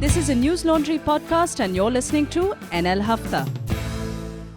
This is a News Laundry podcast and you're listening to NL Hafta.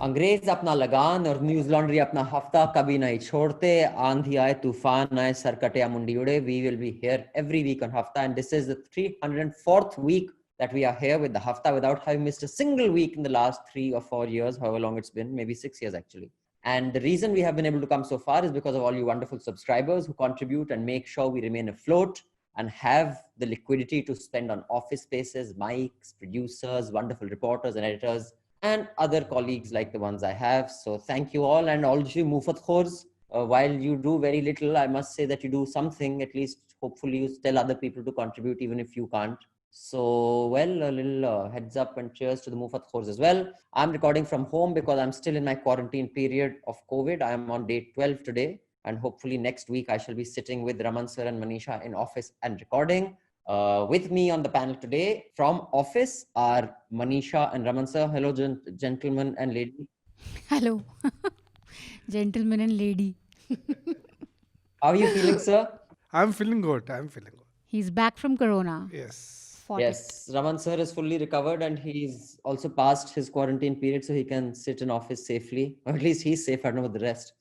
अंग्रेज अपना लगान और न्यूज लॉन्ड्री अपना हफ्ता कभी नहीं छोड़ते. आंधी आए तूफान आए सरकटे या मुंडी उड़े, we will be here every week on hafta, and this is the 304th week that we are here with the hafta without having missed a single week in the last 3 or 4 years, however long it's been, maybe 6 years actually. And the reason we have been able to come so far is because of all you wonderful subscribers who contribute and make sure we remain afloat and have the liquidity to spend on office spaces, mics, producers, wonderful reporters and editors, and other colleagues like the ones I have. So thank you all, and all you Mufat Khors. While you do very little, I must say that you do something, at least hopefully you tell other people to contribute even if you can't. So, well, a little heads up and cheers to the Mufat Khors as well. I'm recording from home because I'm still in my quarantine period of COVID. I am on day 12 today, and hopefully next week I shall be sitting with Raman sir and Manisha in office and recording. With me on the panel today from office are Manisha and Raman sir. Hello, gentlemen and lady. Hello, gentleman and lady. How are you feeling, sir? I'm feeling good. He's back from Corona. Yes. Fought it. Yes, Raman sir is fully recovered and he's also passed his quarantine period, so he can sit in office safely. Or at least he's safe. I don't know about the rest.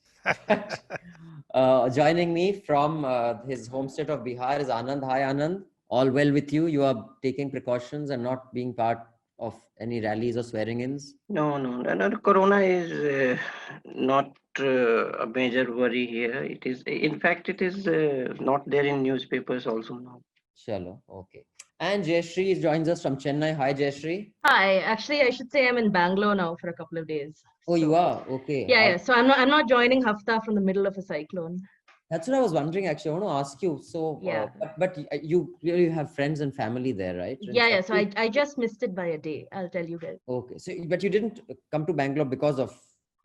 Joining me from his home state of Bihar is Anand. Hi, Anand. All well with you? You are taking precautions and not being part of any rallies or swearing-ins? No. Corona is not a major worry here. It is, in fact, it is not there in newspapers also now. Chalo, okay. And Jayashree joins us from Chennai. Hi, Jayashree. Hi, actually, I should say I'm in Bangalore now for a couple of days. Oh, you are? Okay. Yeah. So I'm not joining Hafta from the middle of a cyclone. That's what I was wondering, actually. I want to ask you. So, Yeah. But you really have friends and family there, right? Yeah. So I just missed it by a day. I'll tell you guys. Okay. So, but you didn't come to Bangalore because of...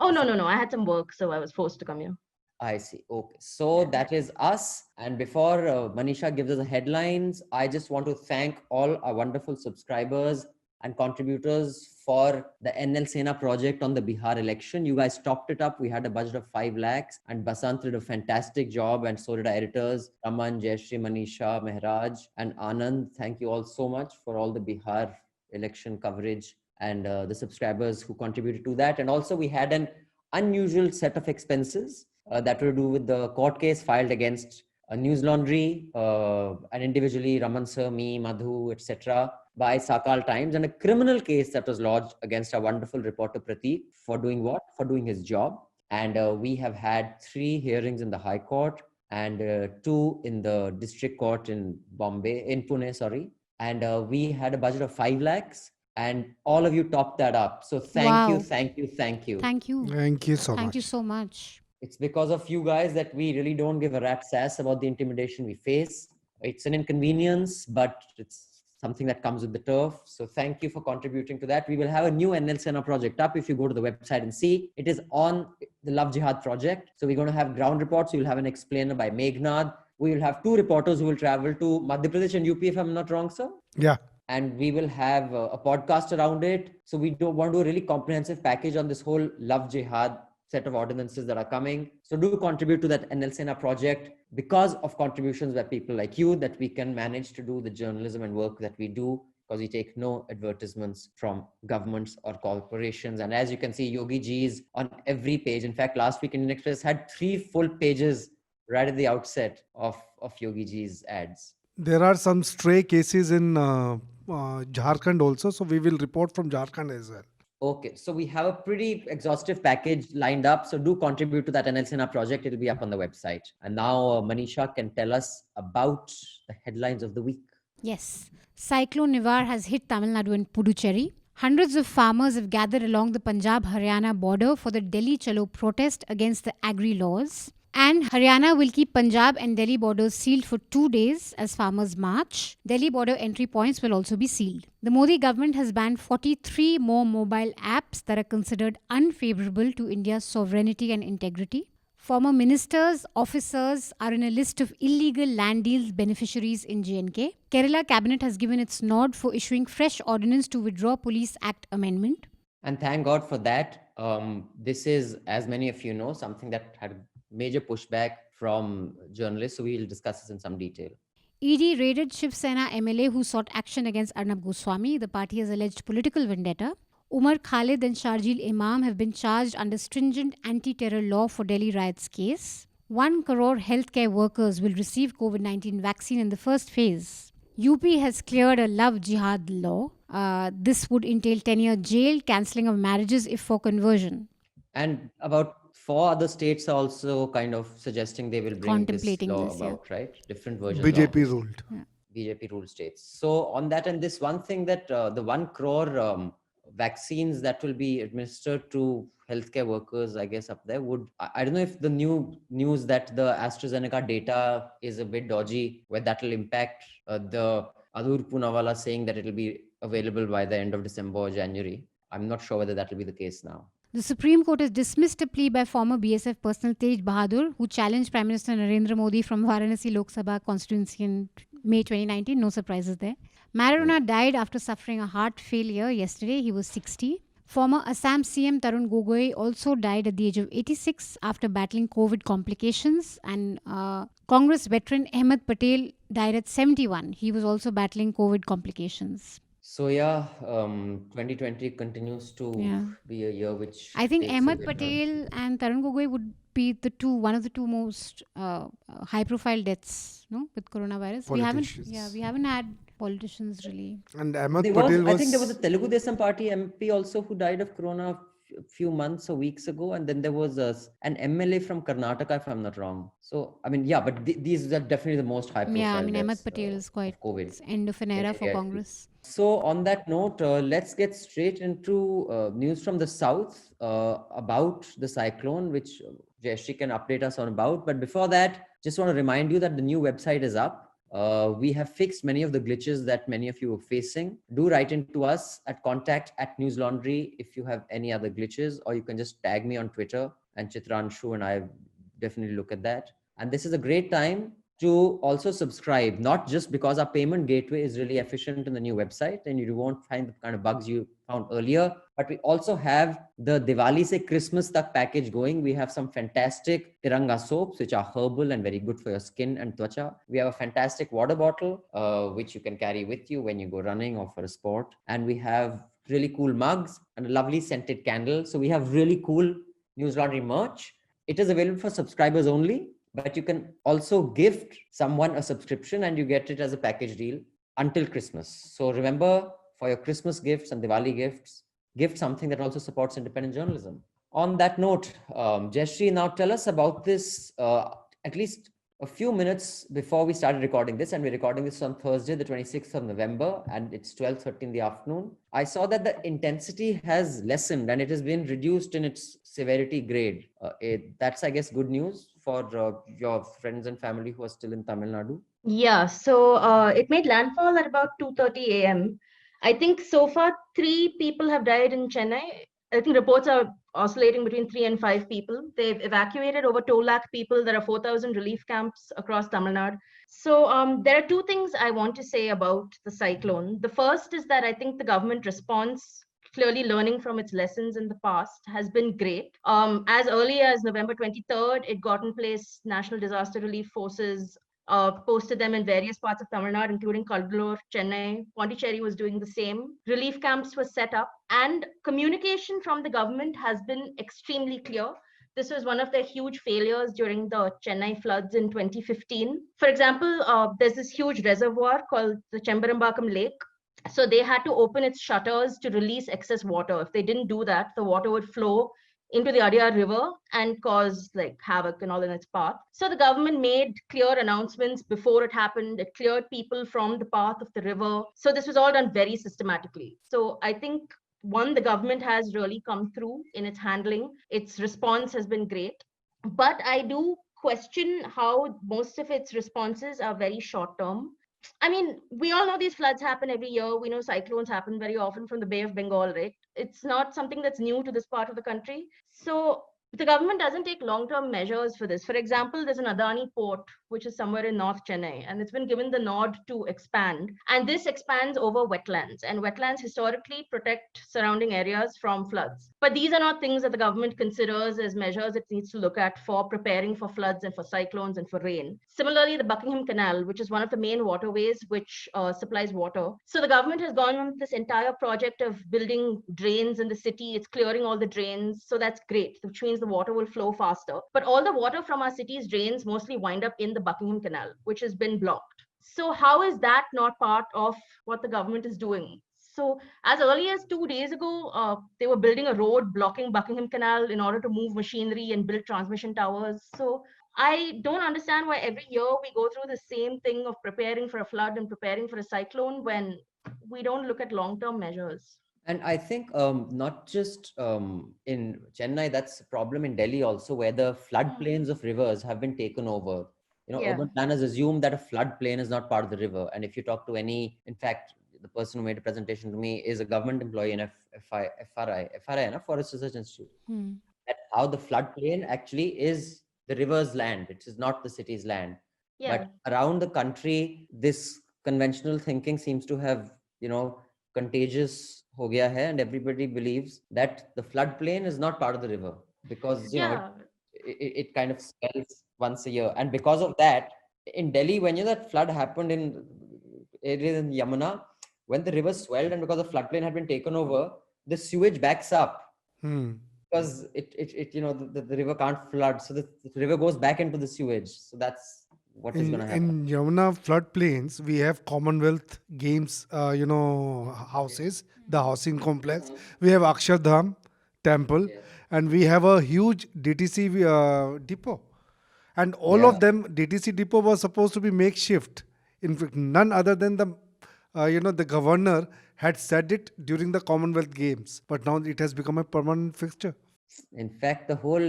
Oh, no. I had some work, so I was forced to come here. I see. Okay. So that is us. And before Manisha gives us the headlines, I just want to thank all our wonderful subscribers and contributors for the NL Sena project on the Bihar election. You guys topped it up. We had a budget of 5 lakhs and Basant did a fantastic job, and so did our editors, Raman, Jayashree, Manisha, Mehraj, and Anand. Thank you all so much for all the Bihar election coverage and the subscribers who contributed to that. And also we had an unusual set of expenses that were to do with the court case filed against News Laundry and individually Raman sir, me, Madhu, etc. by Sakal Times, and a criminal case that was lodged against our wonderful reporter Prateek for doing what? For doing his job. And we have had 3 hearings in the High Court and 2 in the District Court in Pune, sorry. And we had a budget of 5 lakhs. And all of you topped that up. So thank you. Thank you so Thank much. you so much. It's because of you guys that we really don't give a rat's ass about the intimidation we face. It's an inconvenience, but it's something that comes with the turf. So thank you for contributing to that. We will have a new NL Sena project up. If you go to the website and see, it is on the Love Jihad project. So we're going to have ground reports. You'll have an explainer by Meghnad. We will have 2 reporters who will travel to Madhya Pradesh and UP, if I'm not wrong, sir. Yeah. And we will have a podcast around it. So we don't want to do a really comprehensive package on this whole Love Jihad set of ordinances that are coming. So do contribute to that NL Sena project. Because of contributions by people like you, that we can manage to do the journalism and work that we do, because we take no advertisements from governments or corporations. And as you can see, Yogi Ji is on every page. In fact, last week Indian Express had 3 full pages right at the outset of Yogi Ji's ads. There are some stray cases in Jharkhand also, so we will report from Jharkhand as well. Okay, so we have a pretty exhaustive package lined up. So do contribute to that NL Sena project. It'll be up on the website. And now Manisha can tell us about the headlines of the week. Yes. Cyclone Nivar has hit Tamil Nadu and Puducherry. Hundreds of farmers have gathered along the Punjab-Haryana border for the Delhi Chalo protest against the agri laws. And Haryana will keep Punjab and Delhi borders sealed for 2 days as farmers march. Delhi border entry points will also be sealed. The Modi government has banned 43 more mobile apps that are considered unfavorable to India's sovereignty and integrity. Former ministers, officers are in a list of illegal land deals beneficiaries in J&K. Kerala cabinet has given its nod for issuing fresh ordinance to withdraw Police Act amendment. And thank God for that. This is, as many of you know, something that had major pushback from journalists. So we'll discuss this in some detail. ED raided Shiv Sena MLA who sought action against Arnab Goswami. The party has alleged political vendetta. Umar Khalid and Sharjeel Imam have been charged under stringent anti-terror law for Delhi riots case. 1 crore healthcare workers will receive COVID-19 vaccine in the first phase. UP has cleared a love jihad law. This would entail 10-year jail, cancelling of marriages if for conversion. And about 4 other states are also kind of suggesting they will bring this Contemplating law this, yeah. about, right? Different versions. BJP of ruled. BJP ruled states. So on that, and this one thing that the 1 crore vaccines that will be administered to healthcare workers, I guess up there would, I don't know if the new news that the AstraZeneca data is a bit dodgy, where that will impact the Adur Poonawalla saying that it will be available by the end of December or January. I'm not sure whether that will be the case now. The Supreme Court has dismissed a plea by former BSF personal Tej Bahadur, who challenged Prime Minister Narendra Modi from Varanasi Lok Sabha constituency in May 2019. No surprises there. Maradona died after suffering a heart failure yesterday. He was 60. Former Assam CM Tarun Gogoi also died at the age of 86 after battling COVID complications. And Congress veteran Ahmed Patel died at 71. He was also battling COVID complications. So yeah, 2020 continues to be a year which I think takes a Ahmed bit Patel and Tarun Gogoi would be one of the two most high-profile deaths, no, with coronavirus. Politicians. We haven't had politicians really. And Ahmed There Patel was, I think there was a Telugu Desam Party MP also who died of corona a few months or weeks ago, and then there was an MLA from Karnataka, if I'm not wrong. So I mean, yeah, but these are definitely the most high profile. Yeah, I mean, Ahmed deaths, Patel is quite COVID. end of an era for Congress. So on that note, let's get straight into news from the south about the cyclone, which Jayashree can update us on about. But before that, just want to remind you that the new website is up. We have fixed many of the glitches that many of you are facing. Do write into us at contact@newslaundry if you have any other glitches, or you can just tag me on Twitter, and Chitranshu and I definitely look at that. And this is a great time to also subscribe, not just because our payment gateway is really efficient in the new website and you won't find the kind of bugs you found earlier, but we also have the Diwali se Christmas tak package going. We have some fantastic Tiranga soaps, which are herbal and very good for your skin and twacha. We have a fantastic water bottle, which you can carry with you when you go running or for a sport. And we have really cool mugs and a lovely scented candle. So we have really cool News Laundry merch. It is available for subscribers only, but you can also gift someone a subscription and you get it as a package deal until Christmas. So remember, for your Christmas gifts and Diwali gifts, gift something that also supports independent journalism. On that note, Jayashree, now tell us about this at least a few minutes before we started recording this, and we're recording this on Thursday, the 26th of November, and it's 12:30 in the afternoon. I saw that the intensity has lessened and it has been reduced in its severity grade. That's, I guess, good news for your friends and family who are still in Tamil Nadu. Yeah, so it made landfall at about 2:30 a.m. I think so far 3 people have died in Chennai. I think reports are oscillating between 3 and 5 people. They've evacuated over 2 lakh people. There are 4,000 relief camps across Tamil Nadu. So there are 2 things I want to say about the cyclone. The first is that I think the government response, clearly learning from its lessons in the past, has been great. As early as November 23rd, it got in place National Disaster Relief Forces, posted them in various parts of Tamil Nadu, including Kadalur, Chennai. Pondicherry was doing the same. Relief camps were set up, and communication from the government has been extremely clear. This was one of their huge failures during the Chennai floods in 2015. For example, there's this huge reservoir called the Chembarambakam Lake. So they had to open its shutters to release excess water. If they didn't do that, the water would flow into the Adyar River and cause like havoc and all in its path. So the government made clear announcements before it happened. It cleared people from the path of the river. So this was all done very systematically. So I think, one, the government has really come through in its handling. Its response has been great. But I do question how most of its responses are very short term. I mean, we all know these floods happen every year. We know cyclones happen very often from the Bay of Bengal, right? It's not something that's new to this part of the country. So the government doesn't take long-term measures for this. For example, there's an Adani port, which is somewhere in North Chennai, and it's been given the nod to expand. And this expands over wetlands, and wetlands historically protect surrounding areas from floods. But these are not things that the government considers as measures it needs to look at for preparing for floods and for cyclones and for rain. Similarly, the Buckingham Canal, which is one of the main waterways which supplies water. So the government has gone on this entire project of building drains in the city. It's clearing all the drains. So that's great, which means the water will flow faster. But all the water from our city's drains mostly wind up in the Buckingham Canal, which has been blocked. So how is that not part of what the government is doing? So as early as 2 days ago, they were building a road blocking Buckingham Canal in order to move machinery and build transmission towers. So I don't understand why every year we go through the same thing of preparing for a flood and preparing for a cyclone when we don't look at long-term measures. And I think not just in Chennai, that's a problem in Delhi also, where the floodplains of rivers have been taken over. Yeah. Urban planners assume that a floodplain is not part of the river. And if you talk to in fact, the person who made a presentation to me is a government employee in FRI, Forest Research Institute. That how the floodplain actually is the river's land. It is not the city's land. Yeah. But around the country, this conventional thinking seems to have, contagious ho gaya hai, and everybody believes that the floodplain is not part of the river because it kind of swells once a year. And because of that, in Delhi, when that flood happened in areas in Yamuna, when the river swelled and because the floodplain had been taken over, the sewage backs up because the river can't flood. So the river goes back into the sewage. So that's what is going to happen. In Yamuna floodplains, we have Commonwealth Games, houses, the housing complex. We have Akshardham temple, and we have a huge DTC depot. And all of them, DTC depot was supposed to be makeshift. In fact, none other than the governor had said it during the Commonwealth Games, but now it has become a permanent fixture. In fact, the whole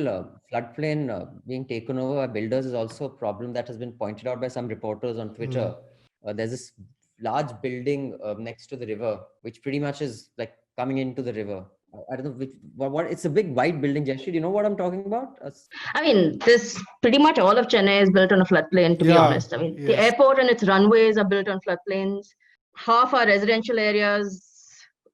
floodplain being taken over by builders is also a problem that has been pointed out by some reporters on Twitter. There's this large building next to the river, which pretty much is like coming into the river. I don't know what it's a big white building. Jayashree, do you know what I'm talking about? I mean, pretty much all of Chennai is built on a floodplain, to be honest. I mean, the airport and its runways are built on floodplains. Half our residential areas,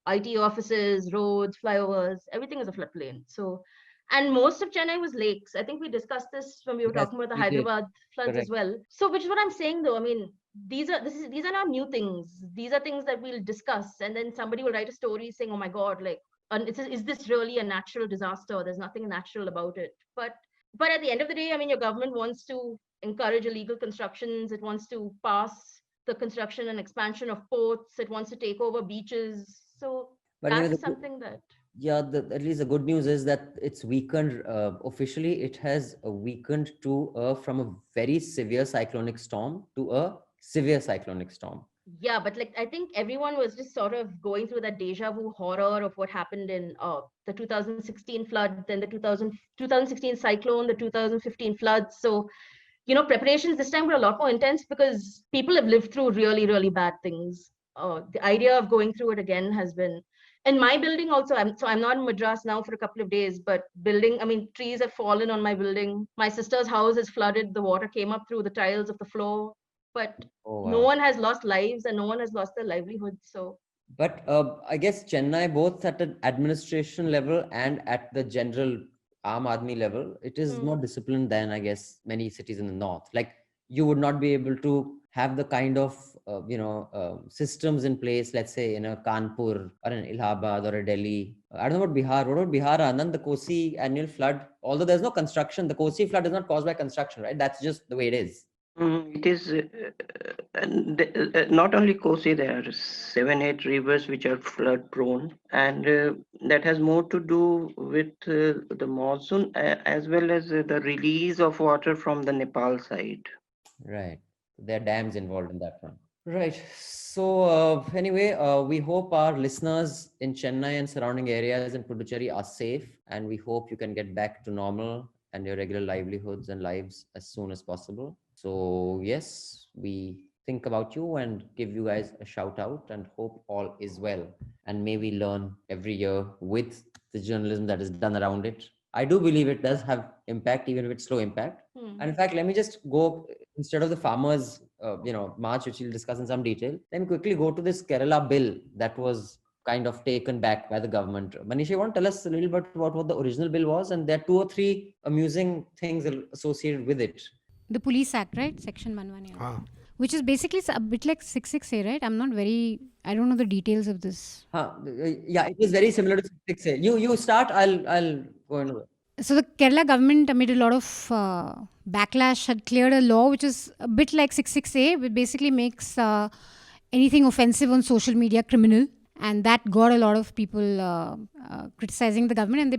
IT offices, roads, flyovers, everything is a floodplain. So, and most of Chennai was lakes. I think we discussed this when we were talking about the Hyderabad floods as well. So, which is what I'm saying though. I mean, these are not new things. These are things that we'll discuss, and then somebody will write a story saying, "Oh my God, like, is this really a natural disaster? There's nothing natural about it." But at the end of the day, I mean, your government wants to encourage illegal constructions. It wants to pass the construction and expansion of ports. It wants to take over beaches. So that's something that... at least the good news is that it's weakened. Officially, it has weakened from a very severe cyclonic storm to a severe cyclonic storm. Yeah, but I think everyone was just sort of going through that deja vu horror of what happened in the 2016 flood, then the 2016 cyclone, the 2015 floods. So, preparations this time were a lot more intense because people have lived through really, really bad things. The idea of going through it again has been... In my building also, I'm not in Madras now for a couple of days, but trees have fallen on my building. My sister's house is flooded. The water came up through the tiles of the floor. But no one has lost lives and no one has lost their livelihoods. So, but I guess Chennai, both at an administration level and at the general Aam Aadmi level, it is more disciplined than I guess many cities in the north. Like you would not be able to have the kind of systems in place, let's say in a Kanpur or an Allahabad or a Delhi. I don't know about Bihar. What about Bihar, Anand? The Kosi annual flood, although there's no construction, the Kosi flood is not caused by construction, right? That's just the way it is. It is not only Kosi, there are 7-8 rivers which are flood prone, and that has more to do with the monsoon as well as the release of water from the Nepal side. Right. There are dams involved in that one. Right. So anyway, we hope our listeners in Chennai and surrounding areas in Puducherry are safe, and we hope you can get back to normal and your regular livelihoods and lives as soon as possible. So yes, we think about you and give you guys a shout out and hope all is well. And may we learn every year with the journalism that is done around it I do believe it does have impact, even if it's slow impact. And in fact, let me just go, instead of the farmers, march, which we'll discuss in some detail, let me quickly go to this Kerala bill that was kind of taken back by the government. Manish, you want to tell us a little bit about what the original bill was? And there are 2 or 3 amusing things associated with it. The Police Act, right? Section 118. Ah. Which is basically a bit like 666A, right? I don't know the details of this. Yeah, it was very similar to 668. You start, I'll go into it. So the Kerala government, amid a lot of backlash, had cleared a law which is a bit like 66A, which basically makes anything offensive on social media criminal. And that got a lot of people criticizing the government, and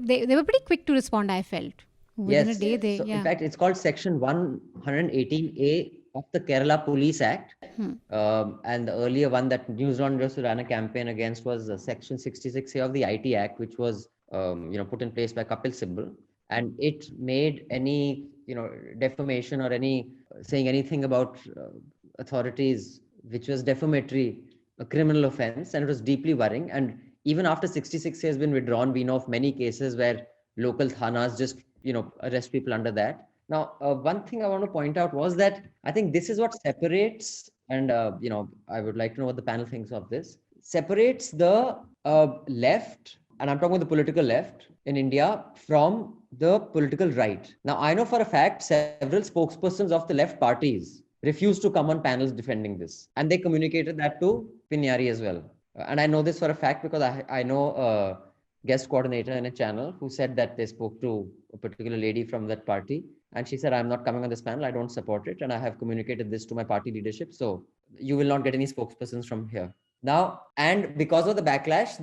they were pretty quick to respond, I felt. Within a day, In fact, it's called Section 118A of the Kerala Police Act. And the earlier one that News Laundry also ran a campaign against was Section 66A of the IT Act, which was put in place by Kapil Sibal. And it made any defamation or any saying anything about authorities which was defamatory a criminal offense, and it was deeply worrying. And even after 66 has been withdrawn, we know of many cases where local thanas just arrest people under that. Now, one thing I want to point out was that I think this is what separates, and I would like to know what the panel thinks of this, separates the left, and I'm talking about the political left in India, from the political right. Now, I know for a fact several spokespersons of the left parties refused to come on panels defending this. And they communicated that to Pinyari as well. And I know this for a fact because I know a guest coordinator in a channel who said that they spoke to a particular lady from that party. And she said, I'm not coming on this panel. I don't support it. And I have communicated this to my party leadership. So you will not get any spokespersons from here. Now, and because of the backlash,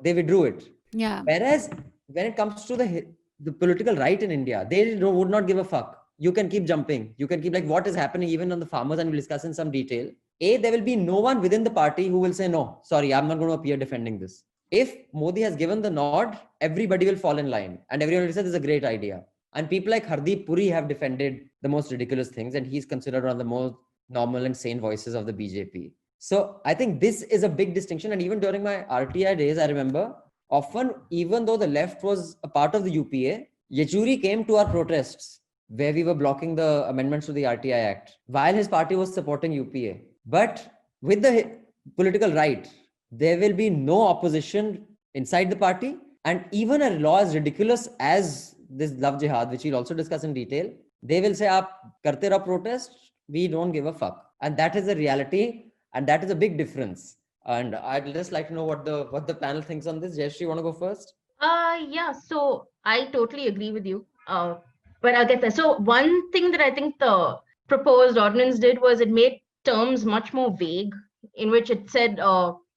they withdrew it. Yeah. Whereas when it comes to the political right in India, they would not give a fuck. You can keep jumping. You can keep what is happening even on the farmers, and we'll discuss in some detail. There will be no one within the party who will say, no, sorry, I'm not going to appear defending this. If Modi has given the nod, everybody will fall in line. And everyone will say this is a great idea. And people like Hardeep Puri have defended the most ridiculous things. And he's considered one of the most normal and sane voices of the BJP. So I think this is a big distinction. And even during my RTI days, I remember often, even though the left was a part of the UPA, Yechuri came to our protests where we were blocking the amendments to the RTI Act, while his party was supporting UPA. But with the political right, there will be no opposition inside the party. And even a law as ridiculous as this love jihad, which we'll also discuss in detail, they will say, "Aap karte raho protest, we don't give a fuck." And that is the reality. And that is a big difference. And I'd just like to know what the panel thinks on this. Jayashree, you want to go first? Yeah, so I totally agree with you. But I'll get there. So one thing that I think the proposed ordinance did was it made terms much more vague, in which it said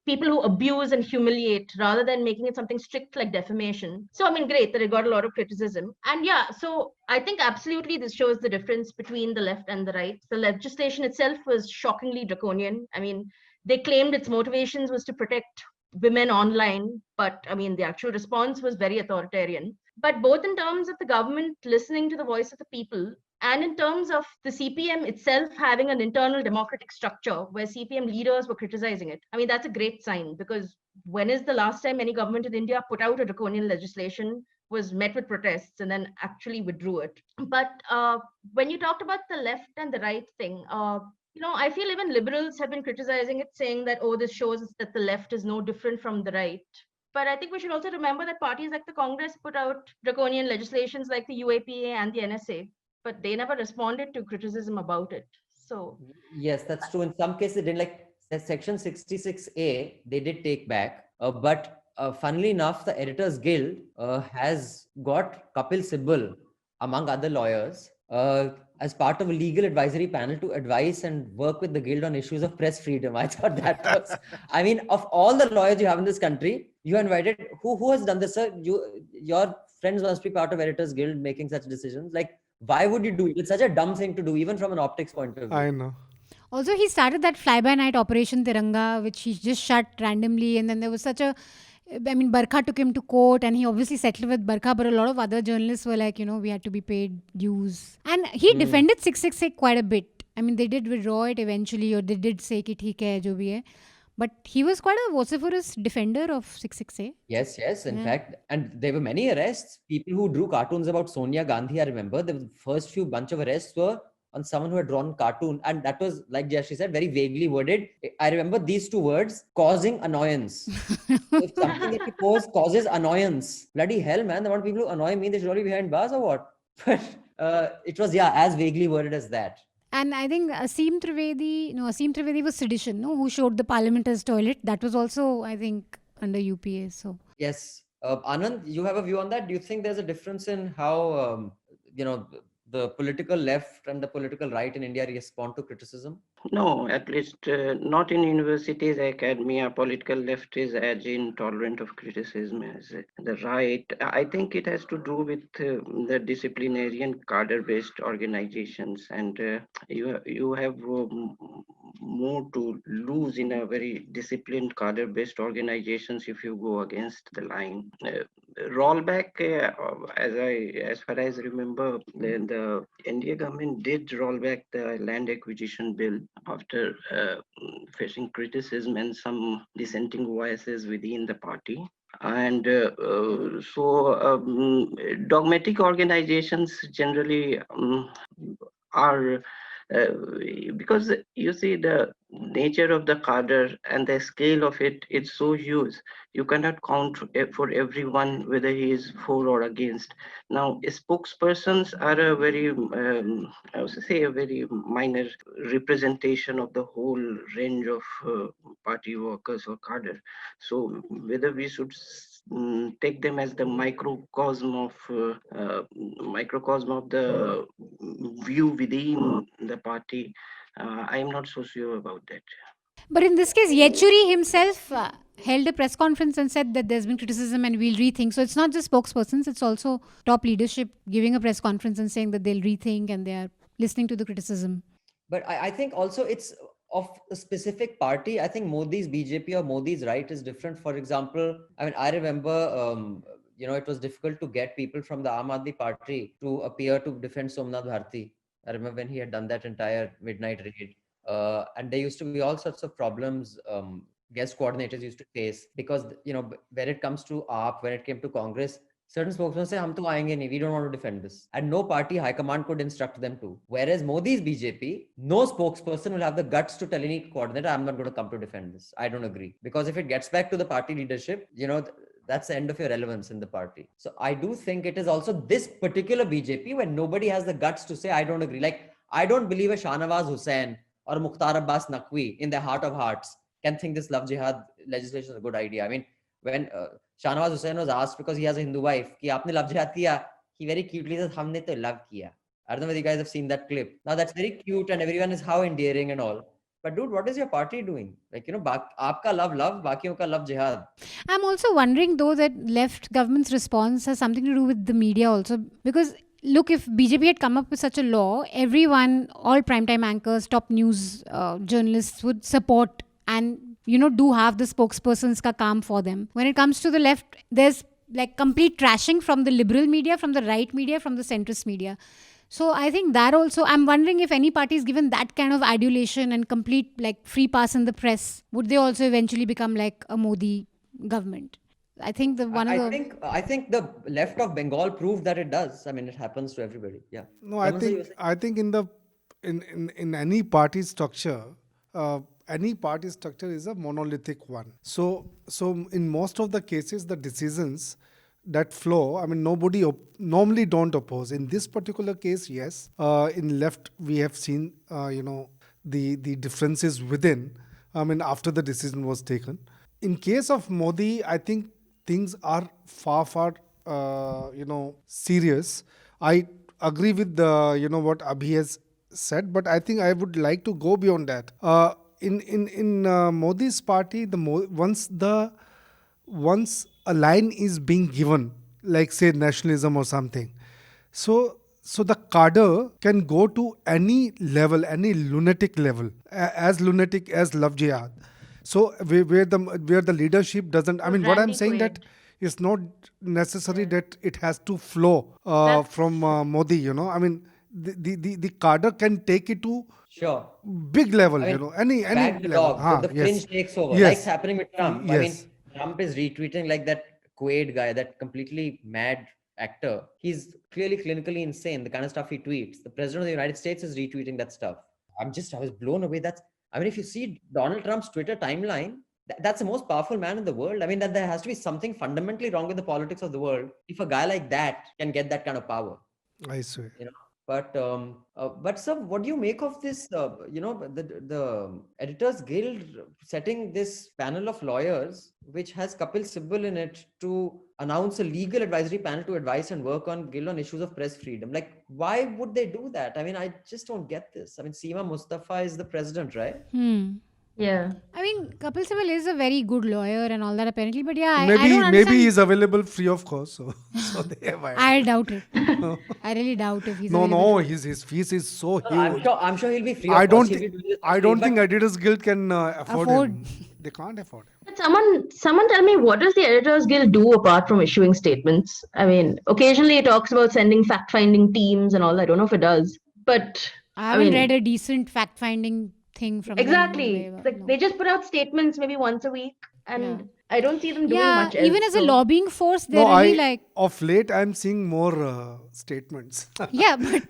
people who abuse and humiliate, rather than making it something strict like defamation. So I mean, great that it got a lot of criticism. And yeah, so I think absolutely this shows the difference between the left and the right. The legislation itself was shockingly draconian. I mean, they claimed its motivations was to protect women online, but I mean, the actual response was very authoritarian. But both in terms of the government listening to the voice of the people, and in terms of the CPM itself having an internal democratic structure where CPM leaders were criticizing it, I mean, that's a great sign, because when is the last time any government in India put out a draconian legislation, was met with protests, and then actually withdrew it? But when you talked about the left and the right thing, I feel even liberals have been criticizing it, saying that, oh, this shows that the left is no different from the right. But I think we should also remember that parties like the Congress put out draconian legislations like the UAPA and the NSA, but they never responded to criticism about it. So yes, that's true. In some cases, they didn't, like Section 66A, they did take back. But funnily enough, the Editors Guild has got Kapil Sibal, among other lawyers, as part of a legal advisory panel to advise and work with the guild on issues of press freedom. I thought that was, I mean, of all the lawyers you have in this country, you invited, who has done this, sir? Your friends must be part of Editors Guild making such decisions. Like, why would you do it? It's such a dumb thing to do, even from an optics point of view. I know. Also, he started that fly-by-night Operation Tiranga, which he just shut randomly. And then there was Barkha took him to court, and he obviously settled with Barkha, but a lot of other journalists were like, we had to be paid dues. And he defended 666 quite a bit. I mean, they did withdraw it eventually, or they did say ki theek hai, jo bhi hai. But he was quite a vociferous defender of 668. Yes, yes. In Yeah. fact, and there were many arrests. People who drew cartoons about Sonia Gandhi, I remember the first few bunch of arrests were on someone who had drawn cartoon, and that was, like Jayashi said, very vaguely worded. I remember these two words: causing annoyance. So if something that you post causes annoyance, bloody hell, man! The amount of people who annoy me, they should all be behind bars or what? But it was, yeah, as vaguely worded as that. And I think Asim Trivedi was sedition, no, who showed the parliament as toilet. That was also, I think, under UPA. So Yes. Anand, you have a view on that? Do you think there's a difference in how, the political left and the political right in India respond to criticism? No, at least not in universities, academia, political left is as intolerant of criticism as the right. I think it has to do with the disciplinarian cadre-based organizations, and you have more to lose in a very disciplined cadre-based organizations if you go against the line. Rollback, as far as I remember, the India government did roll back the land acquisition bill after facing criticism and some dissenting voices within the party. And dogmatic organizations generally are because you see the nature of the cadre and the scale of it, it's so huge. You cannot count for everyone whether he is for or against. Now, spokespersons are a very, I would say, a very minor representation of the whole range of party workers or cadre. So whether we should take them as the microcosm of the view within the party, I am not so sure about that. but in this case, Yechuri himself held a press conference and said that there's been criticism and we'll rethink. So it's not just spokespersons, it's also top leadership giving a press conference and saying that they'll rethink and they are listening to the criticism. But I think also it's of a specific party. I think Modi's BJP or Modi's right is different. For example, I mean, I remember, it was difficult to get people from the Aam Aadmi Party to appear to defend Somnath Bharti. I remember when he had done that entire midnight raid. And there used to be all sorts of problems guest coordinators used to face because, when it comes to AAP, when it came to Congress, certain spokesmen say, "Hum to aayenge nahi, we don't want to defend this." And no party high command could instruct them to. Whereas Modi's BJP, no spokesperson will have the guts to tell any coordinator, "I'm not going to come to defend this." I don't agree. Because if it gets back to the party leadership, that's the end of your relevance in the party. So I do think it is also this particular BJP when nobody has the guts to say, "I don't agree." Like, I don't believe a Shahnawaz Hussain or Mukhtar Abbas Naqvi in their heart of hearts can think this love jihad legislation is a good idea. I mean, when Shahnawaz Hussain was asked because he has a Hindu wife, ki aapne love jihad kiya? He very cutely says, "Humne to love kiya." I don't know whether you guys have seen that clip. Now that's very cute and everyone is how endearing and all. But dude, what is your party doing? Like, aapka love, bakiyon ka love jihad. I'm also wondering though that left government's response has something to do with the media also, because look, if BJP had come up with such a law, everyone, all primetime anchors, top news journalists would support and do have the spokespersons ka kaam for them. When it comes to the left, there's like complete trashing from the liberal media, from the right media, from the centrist media. So I think that also, I'm wondering if any party is given that kind of adulation and complete like free pass in the press, would they also eventually become like a Modi government? I think I think the left of Bengal proved that it does. I mean, it happens to everybody. Yeah. No, I think in any party structure, is a monolithic one. So in most of the cases, the decisions that flow, I mean, nobody normally don't oppose. In this particular case, yes. In left, we have seen, the differences within. I mean, after the decision was taken. In case of Modi, I think things are far, serious. I agree with what Abhi has said, but I think I would like to go beyond that. In Modi's party, once a line is being given, like say nationalism or something, so the cadre can go to any level, any lunatic level, as lunatic as love jihad. So where the leadership doesn't, I mean, what I'm saying that it's not necessary that it has to flow from Modi, I mean, the cadre can take it to Sure. big level, I mean, any Wag the level. dog, the Yes. fringe takes over, like Yes. it's happening with Trump. I mean, Yes. Trump is retweeting like that Quaid guy, that completely mad actor. He's clearly clinically insane, the kind of stuff he tweets. The president of the United States is retweeting that stuff. I was blown away. I mean, if you see Donald Trump's Twitter timeline, that's the most powerful man in the world. I mean, that there has to be something fundamentally wrong with the politics of the world if a guy like that can get that kind of power. I swear. But sir, what do you make of this? The Editors Guild setting this panel of lawyers, which has Kapil Sibal in it, to announce a legal advisory panel to advise and work on Guild on issues of press freedom. Like, why would they do that? I mean, I just don't get this. I mean, Seema Mustafa is the president, right? Yeah. I mean, Kapil Sibal is a very good lawyer and all that apparently, but yeah, I don't Maybe understand. he's available free of cost. So they have. I doubt it. I really doubt if he's No, available. his fees is so No, huge. I'm sure he'll be free. Of I don't cost. He'll be think doing this for I free, don't but- think Editors Guild can afford him. They can't afford him. But someone tell me, what does the Editors Guild do apart from issuing statements? I mean, occasionally it talks about sending fact-finding teams and all. I don't know if it does, but I haven't mean, read a decent fact-finding thing from them. exactly. Like No. they just put out statements maybe once a week, and Yeah. I don't see them doing Yeah, much. even as a so- lobbying force, they're No, really like, of late I'm seeing more statements. yeah, but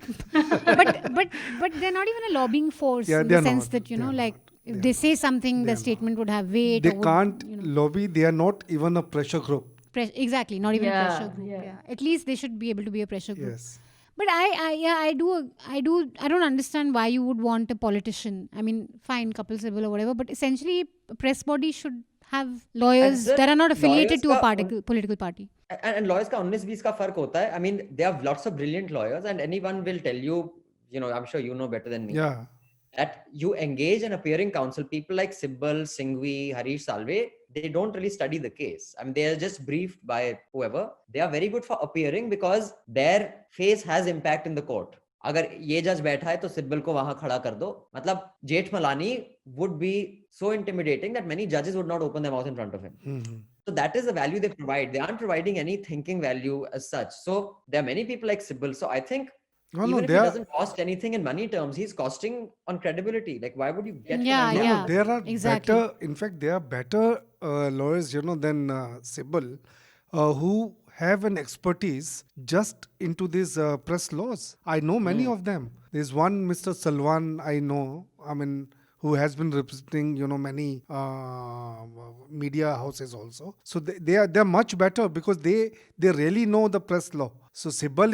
they're not even a lobbying force Yeah, in they're the sense not. that, you know, They're like not. if They're they say something, the They're statement would have weight. They or would, can't you know, lobby. They are not even a pressure group. exactly, not even a Yeah, pressure group. yeah. Yeah. At least they should be able to be a pressure group. Yes. But I don't understand why you would want a politician. I mean, fine, Kapil Sibal or whatever, but essentially, a press body should have lawyers sir, that are not lawyers affiliated to a ka- political party. And lawyers का 19-20 का फर्क होता है. I mean, there are lots of brilliant lawyers, and anyone will tell you, I'm sure you know better than me, Yeah. that you engage an appearing counsel. People like Sibbal, Singhvi, Harish Salve, they don't really study the case. I mean, they are just briefed by whoever. They are very good for appearing because their face has impact in the court. अगर ये जज बैठा है तो सिब्बल को वहां खड़ा कर दो. मतलब Jethmalani would be so intimidating that many judges would not open their mouth in front of him. Mhm. So that is the value they provide. They aren't providing any thinking value as such. So there are many people like Sibbal. So I think No, even if they he are. doesn't cost anything in money terms, he's costing on credibility. Like, why would you get him Yeah, and No, not- yeah. no, there are exactly. better. In fact, there are better lawyers, than Sibbal, who have an expertise just into these press laws. I know many of them. There's one Mr. Salwan I know. I mean, who has been representing, many media houses also. So they're much better because they really know the press law. So Sibbal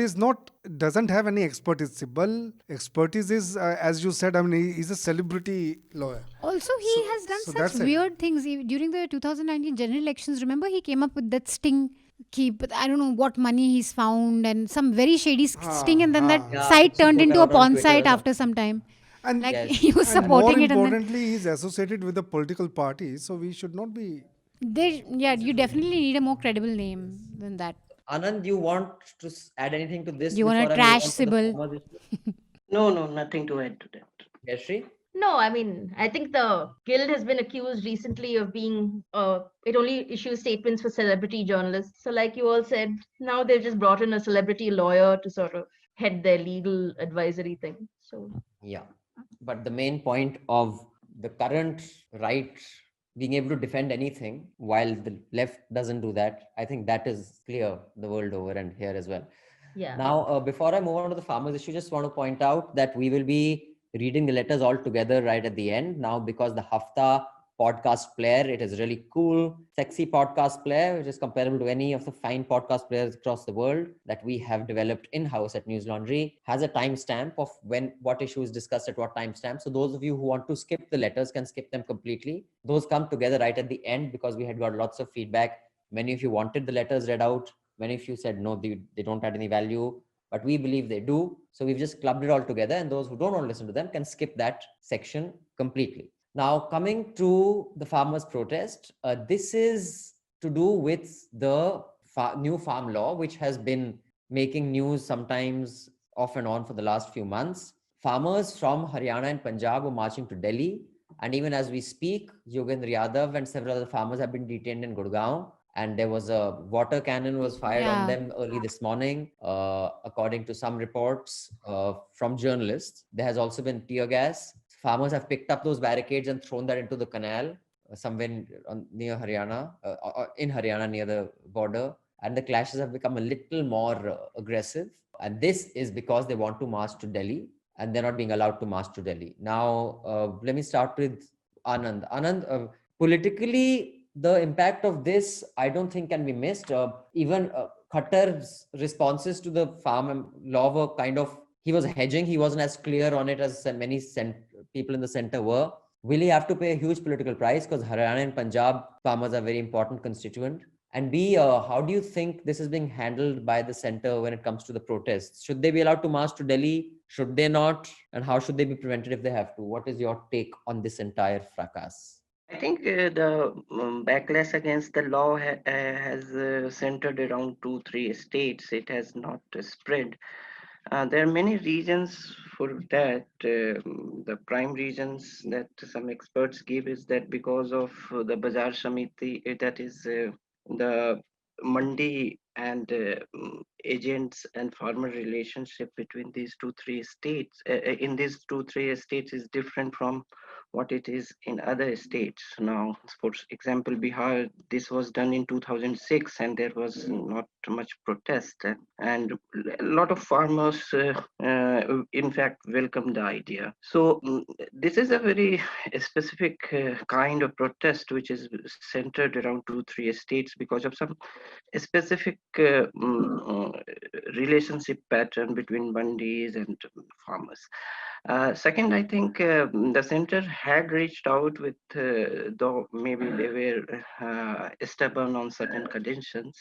doesn't have any expertise. Sibbal expertise is, as you said, I mean, he's a celebrity lawyer. Also, he has done so that's such it. weird things. During the 2019 general elections, remember he came up with that sting but I don't know what money he's found and some very shady sting, and then that Yeah, site which turned he put into a out on pawn Twitter, site no? after some time. And Like Yes. he was And more supporting it, and then importantly, he's associated with a political party, so we should not be. you definitely need a more credible name than that. Anand, you want to add anything to this? You wanna before I move trash on to the Sibbal? conversation? No, nothing to add to that. Yashri? No, I mean, I think the guild has been accused recently of being, it only issues statements for celebrity journalists. So, like you all said, now they've just brought in a celebrity lawyer to sort of head their legal advisory thing. So, Yeah. But the main point of the current right being able to defend anything while the left doesn't do that, I think that is clear the world over and here as well. yeah. Now, before I move on to the farmers issue, just want to point out that we will be reading the letters all together right at the end. Now, because the Hafta podcast player, it is really cool, sexy podcast player, which is comparable to any of the fine podcast players across the world that we have developed in-house at News Laundry, has a timestamp of what issue is discussed at what timestamp. So those of you who want to skip the letters can skip them completely. Those come together right at the end because we had got lots of feedback. Many of you wanted the letters read out. Many of you said, no, they don't add any value, but we believe they do. So we've just clubbed it all together, and those who don't want to listen to them can skip that section completely. Now, coming to the farmers' protest, this is to do with the new farm law, which has been making news sometimes off and on for the last few months. Farmers from Haryana and Punjab were marching to Delhi. And even as we speak, Yogendra Yadav and several other farmers have been detained in Gurgaon. and there was a water cannon was fired on Yeah. them early this morning, according to some reports from journalists. There has also been tear gas. Farmers have picked up those barricades and thrown that into the canal somewhere near Haryana, in Haryana near the border, and the clashes have become a little more aggressive. And this is because they want to march to Delhi, and they're not being allowed to march to Delhi. Now, let me start with Anand. Anand, politically, the impact of this, I don't think can be missed. Even Khattar's responses to the farm law were kind of, he was hedging. He wasn't as clear on it as many people in the center were. Will he have to pay a huge political price? Because Haryana and Punjab farmers are very important constituent. And B, how do you think this is being handled by the center when it comes to the protests? Should they be allowed to march to Delhi? Should they not? And how should they be prevented if they have to? What is your take on this entire fracas? I think the backlash against the law has centered around 2-3 states. It has not spread. There are many reasons for that. The prime reasons that some experts give is that because of the Bazar Samiti, that is the mandi and agents and farmer relationship between these 2-3 states in these 2-3 states is different from what it is in other states. Now, for example, Bihar, this was done in 2006 and there was not much protest, and a lot of farmers in fact welcomed the idea. So this is a very specific kind of protest which is centered around 2-3 states because of some specific relationship pattern between mandis and farmers. Second, I think the center had reached out with, though maybe they were stubborn on certain conditions.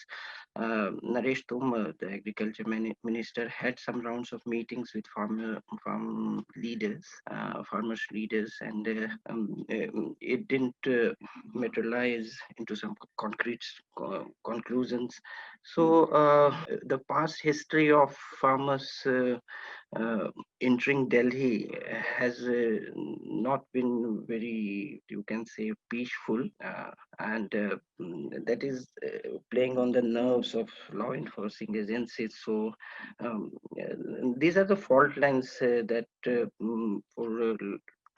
Naresh Tomar, the agriculture minister, had some rounds of meetings with farm leaders, farmers leaders, and it didn't materialize into some concrete conclusions. So the past history of farmers entering Delhi has not been very, you can say, peaceful, and that is playing on the nerves of law enforcing agencies. So these are the fault lines that for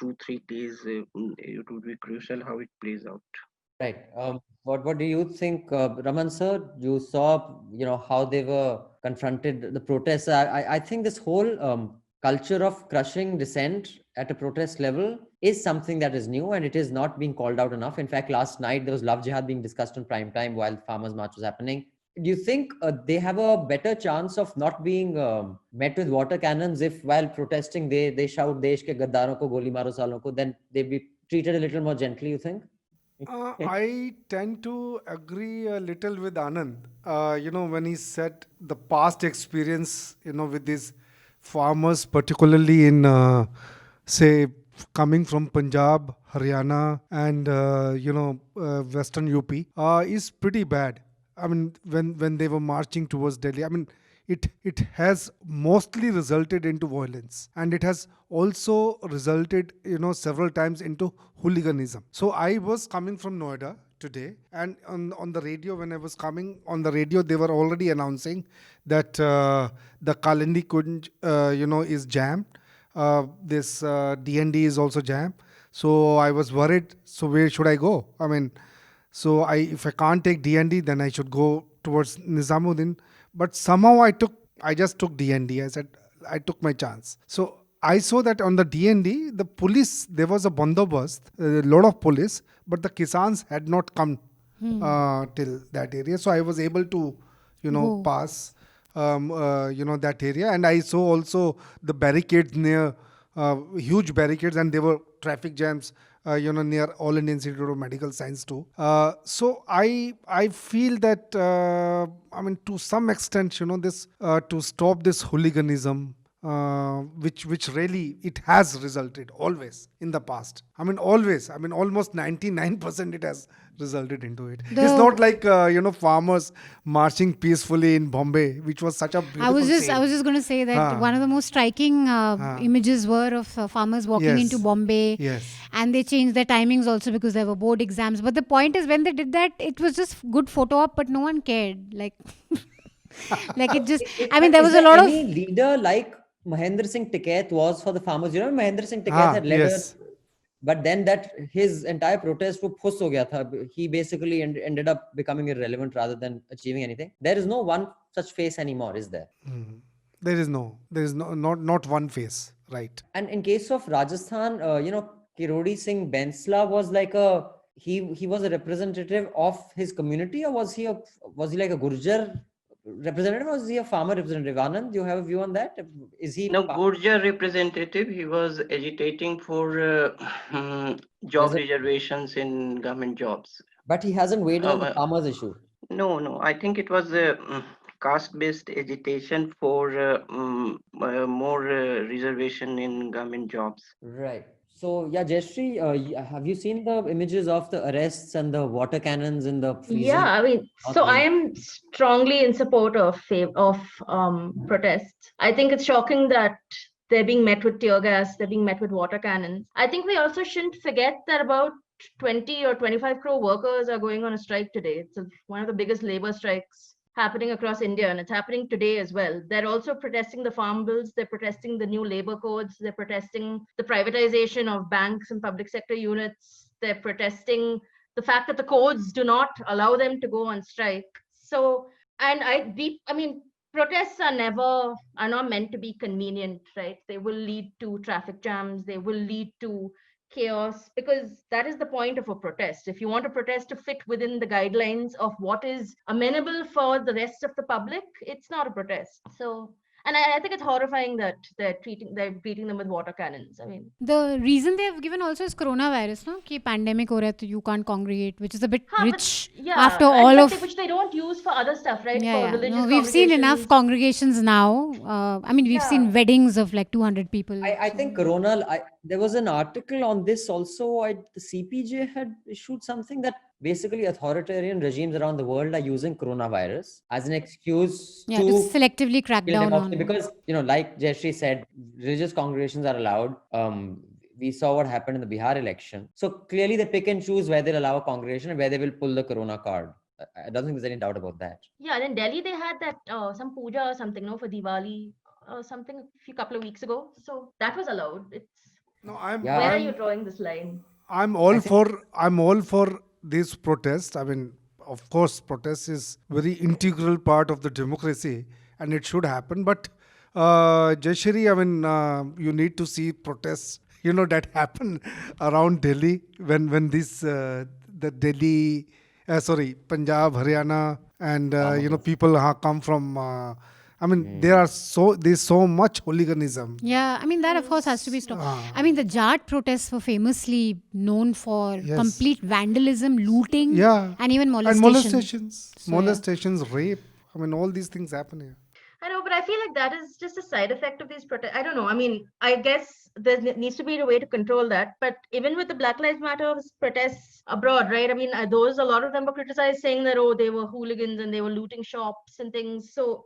2-3 days it would be crucial how it plays out. Right. What do you think, Raman sir? You saw, how they were confronted the protests. I think this whole culture of crushing dissent at a protest level is something that is new, and it is not being called out enough. In fact, last night there was love jihad being discussed on prime time while Farmers March was happening. Do you think they have a better chance of not being met with water cannons if while protesting they shout "Desh ke gaddaron ko goli maro salon ko," then they be treated a little more gently, you think? I tend to agree a little with Anand. When he said the past experience, with these farmers, particularly in, say, coming from Punjab, Haryana, and Western UP, is pretty bad. I mean, when they were marching towards Delhi, I mean, it has mostly resulted into violence, and it has also resulted several times into hooliganism. So I was coming from Noida today, and on the radio, when I was coming on the radio, they were already announcing that the Kalindi Kunj is jammed. This DND is also jammed. So I was worried, so where should I go? I mean, so if I can't take DND, then I should go towards Nizamuddin. But somehow I just took DND. I said, I took my chance. So I saw that on the DND, the police, there was a bandobast, a lot of police, but the Kisans had not come till that area. So I was able to, pass, that area. And I saw also the barricades near, huge barricades, and there were traffic jams, near All Indian Institute of Medical Science too. So I feel that, to some extent, this to stop this hooliganism, which really it has resulted always in the past. I mean, always. I mean, almost 99% it has resulted into it. It's The- not like farmers marching peacefully in Bombay, which was such a beautiful I was just scene. going to say that Ah. one of the most striking images were of farmers walking Yes. into Bombay. Yes. And they changed their timings also because there were board exams. But the point is, when they did that, it was just good photo op, but no one cared. Like, like it just. I mean, there Is was a lot of. any leader like Mahendra Singh Tikait was for the farmers. You know, Mahendra Singh Tikait had led yes. but then that his entire protest wo phus ho gaya tha. He basically ended up becoming irrelevant rather than achieving anything. There is no one such face anymore, is there? There is not one face, right? And in case of Rajasthan, Kirodi Singh Bensla was like he was a representative of his community, or was he like a Gurjar representative, or was he a farmer representative? Anand, do you have a view on that? Is he No, Gurjar representative. He was agitating for job reservations in government jobs. But he hasn't weighed in on the farmers issue. No. I think it was caste-based agitation for more reservation in government jobs. Right. So yeah, Jayashree, have you seen the images of the arrests and the water cannons in the freezing? Yeah, I mean, so I am strongly in support of protests. I think it's shocking that they're being met with tear gas, they're being met with water cannons. I think we also shouldn't forget that about 20 or 25 crore workers are going on a strike today. It's one of the biggest labor strikes happening across India, and it's happening today as well. They're also protesting the farm bills, they're protesting the new labor codes, they're protesting the privatization of banks and public sector units, they're protesting the fact that the codes do not allow them to go on strike. So, and I mean, protests are not meant to be convenient, right? They will lead to traffic jams, they will lead to chaos, because that is the point of a protest. If you want a protest to fit within the guidelines of what is amenable for the rest of the public, it's not a protest. So, and I think it's horrifying that they're beating them with water cannons. I mean, The reason they have given also is coronavirus, no? Ki pandemic ho raha hai, so you can't congregate, which is a bit rich after all of. which they don't use for other stuff, right? Yeah, For yeah. religious No, we've seen enough congregations. congregations now. I mean, we've seen weddings of like 200 people. I think there was an article on this also. The CPJ had issued something that basically authoritarian regimes around the world are using coronavirus as an excuse to to selectively crack kill down democracy. on. Because, like Jayashree said, religious congregations are allowed. We saw what happened in the Bihar election. So clearly they pick and choose where they'll allow a congregation and where they will pull the corona card. I don't think there's any doubt about that. Yeah, and in Delhi they had that some puja or something, no, for Diwali or something a couple of weeks ago. So that was allowed. Where are you drawing this line? I'm all for this protest. I mean, of course, protest is very integral part of the democracy, and it should happen. But Jayashree, I mean, you need to see protests, that happen around Delhi when this Punjab, Haryana, and people come from. I mean, there's so much hooliganism. Yeah, I mean, that of course has to be stopped. I mean, the Jat protests were famously known for complete vandalism, looting, and even molestation. Molestations, rape. I mean, all these things happen here. I know, but I feel like that is just a side effect of these protests. I don't know. I mean, I guess there needs to be a way to control that. But even with the Black Lives Matter protests abroad, right? I mean, a lot of them were criticized, saying that, they were hooligans and they were looting shops and things. So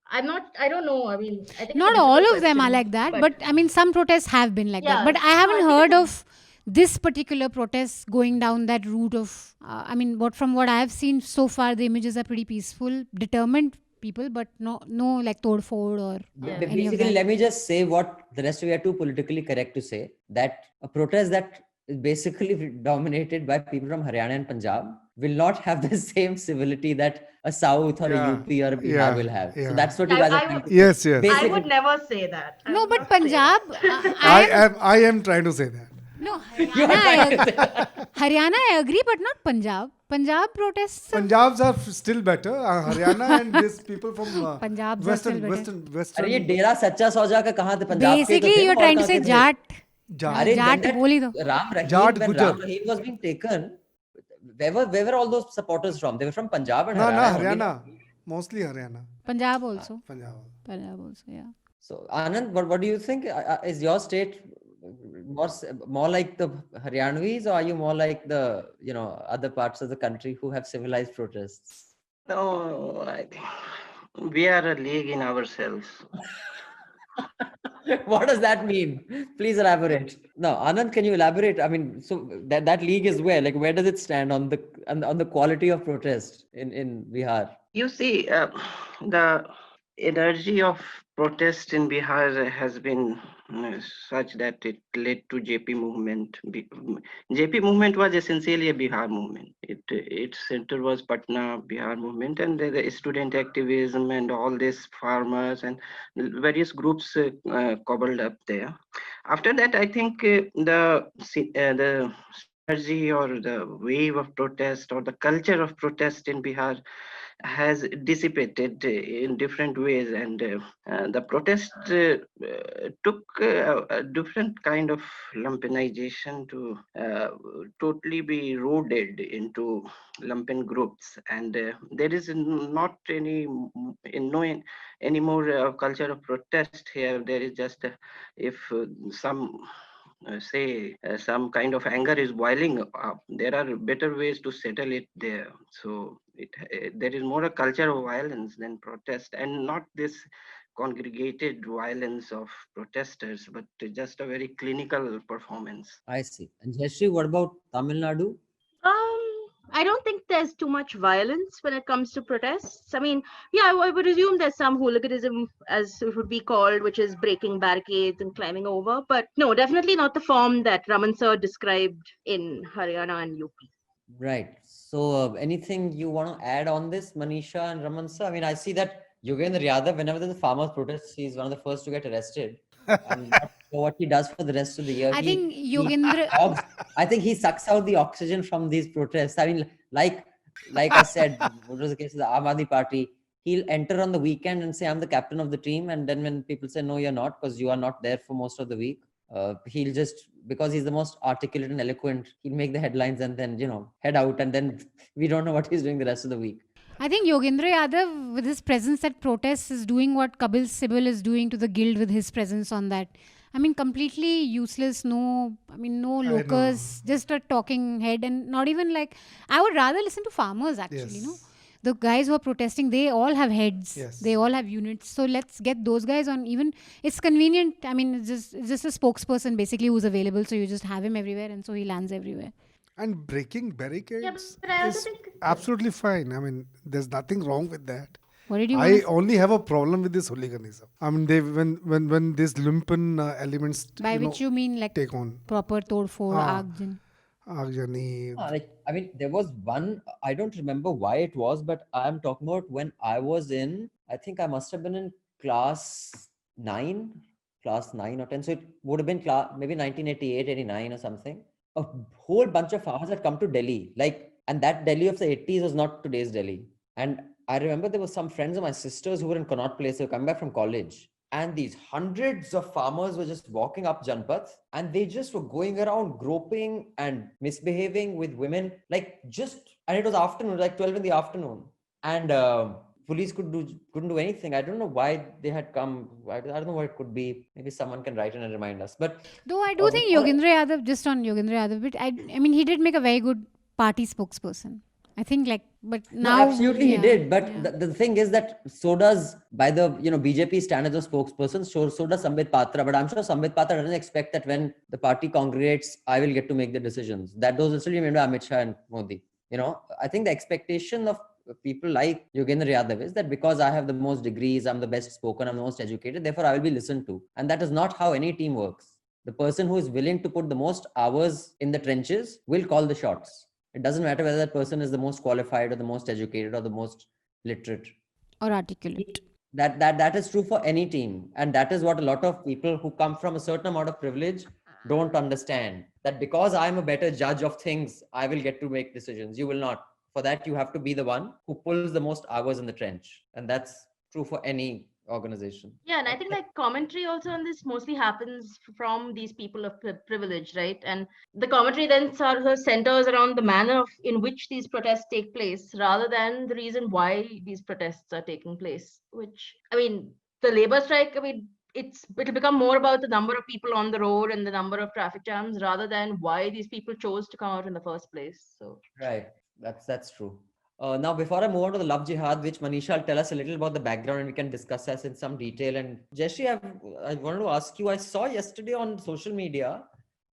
I don't know. I mean, I think not all of them are like that, but I mean, some protests have been like that. But I haven't heard of this particular protest going down that route of, I mean, from what I have seen so far, the images are pretty peaceful, determined people, but no like tod-fod or any of Basically, that. let me just say what the rest of you are too politically correct to say, that a protest that is basically dominated by people from Haryana and Punjab will not have the same civility that a South or a UP or a Bihar will have. So that's what you guys are trying to say. Yes. I would never say that. No, but Punjab, I am trying to say that. No, Haryana, I agree, but not Punjab. Punjab protests. Punjabs are still better. Haryana and these people from Punjab's Western. अरे ये डेरा सच्चा सौजा का कहाँ थे पंजाब के? Basically, you're trying to say Jat. अरे Jat बोल ही दो. Ram Rahim was being taken. Where were all those supporters from? They were from Punjab and Haryana. Haryana. Mostly Haryana. Punjab also. Punjab. Punjab also, yeah. So Anand, what do you think? Is your state more like the Haryanvis, or are you more like the other parts of the country who have civilized protests? No, I think we are a league in ourselves. What does that mean? Please elaborate. No, Anand, can you elaborate? I mean, so that league is where? Like, where does it stand on the quality of protest in Bihar? You see, the energy of protest in Bihar has been such that it led to JP movement. JP movement was essentially a Bihar movement. Its center was Patna Bihar movement, and the student activism and all these farmers and various groups cobbled up there. After that, I think the energy or the wave of protest or the culture of protest in Bihar has dissipated in different ways, and the protest took a different kind of lumpenization to totally be eroded into lumpen groups, and there is not any more culture of protest here. There is just if some some kind of anger is boiling up, there are better ways to settle it there. So there is more a culture of violence than protest, and not this congregated violence of protesters, but just a very clinical performance. I see. And Jayashree, what about Tamil Nadu? I don't think there's too much violence when it comes to protests. I mean, yeah, I would assume there's some hooliganism, as it would be called, which is breaking barricades and climbing over. But no, definitely not the form that Raman sir described in Haryana and UP. Right. So, anything you want to add on this, Manisha and Raman sir? I mean, I see that Yogendra Yadav, whenever there's a farmers' protest, he's one of the first to get arrested. And what he does for the rest of the year, I think Yogendra. I think he sucks out the oxygen from these protests. I mean, like I said, what was the case of the Aam Aadmi Party? He'll enter on the weekend and say, "I'm the captain of the team," and then when people say, "No, you're not," because you are not there for most of the week, he'll just, because he's the most articulate and eloquent, he'll make the headlines and then head out, and then we don't know what he's doing the rest of the week. I think Yogendra Yadav, with his presence at protests, is doing what Kapil Sibal is doing to the guild with his presence on that. I mean, completely useless. No locus, just a talking head, and not even like. I would rather listen to farmers actually. Yes. The guys who are protesting, they all have heads. Yes. They all have units. So let's get those guys on. Even it's convenient. I mean, it's just a spokesperson basically who's available. So you just have him everywhere, and so he lands everywhere. And breaking barricades but I also is think absolutely fine. I mean, there's nothing wrong with that. What did you? I only have a problem with this hooliganism. I mean, they when these lumpen elements By which you mean like take on proper tod for Ah. Agjan. Agjani. I mean, there was one, I don't remember why it was, but I'm talking about when I was in, I think I must have been in class 9 or 10. So it would have been maybe 1988, 89 or something. A whole bunch of farmers had come to Delhi. And that Delhi of the 80s was not today's Delhi. And I remember there were some friends of my sisters who were in Connaught Place. They were coming back from college. And these hundreds of farmers were just walking up Janpath, and they just were going around groping and misbehaving with women. And it was afternoon, like 12 in the afternoon. And police couldn't do anything. I don't know why they had come. I don't know what it could be. Maybe someone can write in and remind us. But Though I do think Yogendra Yadav, just on Yogendra Yadav, but I mean, he did make a very good party spokesperson. I think but now. No, absolutely he did. But yeah. the thing is that so does, by the BJP standards of spokesperson, so does Sambit Patra. But I'm sure Sambit Patra doesn't expect that when the party congregates, I will get to make the decisions. That those are made by Amit Shah and Modi. I think the expectation of people like Yogendra Yadav is that because I have the most degrees, I'm the best spoken, I'm the most educated, therefore I will be listened to. And that is not how any team works. The person who is willing to put the most hours in the trenches will call the shots. It doesn't matter whether that person is the most qualified or the most educated or the most literate or articulate. That is true for any team. And that is what a lot of people who come from a certain amount of privilege don't understand. That because I'm a better judge of things, I will get to make decisions. You will not. For that, you have to be the one who pulls the most hours in the trench. And that's true for any organization. Yeah, and I think commentary also on this mostly happens from these people of privilege, right? And the commentary then sort of centers around the manner in which these protests take place rather than the reason why these protests are taking place, which, I mean, the labor strike, it'll become more about the number of people on the road and the number of traffic jams rather than why these people chose to come out in the first place. So Right. That's true. Now, before I move on to the Love Jihad, which Manisha will tell us a little about the background and we can discuss this in some detail. And Jeshri, I wanted to ask you, I saw yesterday on social media,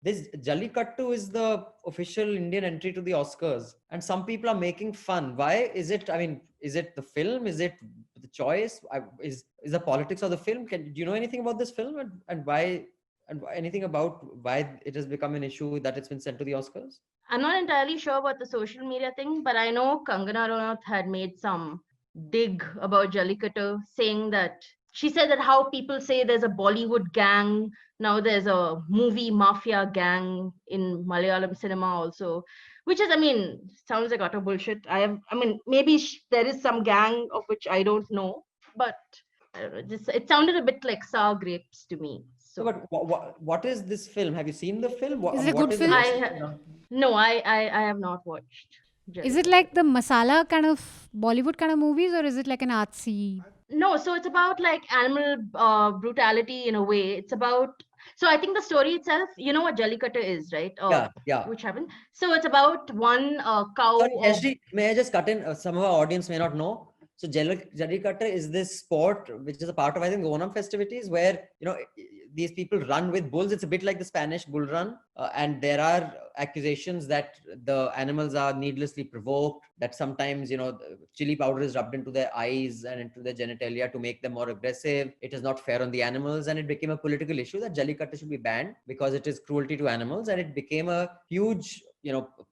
this Jallikattu is the official Indian entry to the Oscars. And some people are making fun. Why is it? I mean, is it the film? Is it the choice? Is the politics of the film? Do you know anything about this film and why? And anything about why it has become an issue that it's been sent to the Oscars? I'm not entirely sure about the social media thing, but I know Kangana Ranaut had made some dig about Jallikattu, saying that she said that how people say there's a Bollywood gang, now there's a movie mafia gang in Malayalam cinema also, which is, I mean, sounds like utter bullshit. I mean, maybe there is some gang of which I don't know, but I don't know, it sounded a bit like sour grapes to me. So, but what is this film? Have you seen the film? Is it a good film? No, I have not watched. Is it like the masala kind of Bollywood kind of movies, or is it like an artsy? No, so it's about like animal brutality in a way. It's about, so I think the story itself, you know what Jallikattu is, right? Yeah. Which happened. So it's about one cow. Sorry, Ashley, may I just cut in? Some of our audience may not know. So Jallikattu is this sport which is a part of, I think, Onam festivities where, these people run with bulls. It's a bit like the Spanish bull run. And there are accusations that the animals are needlessly provoked, that sometimes, chili powder is rubbed into their eyes and into their genitalia to make them more aggressive. It is not fair on the animals. And it became a political issue that Jallikattu should be banned because it is cruelty to animals. And it became a huge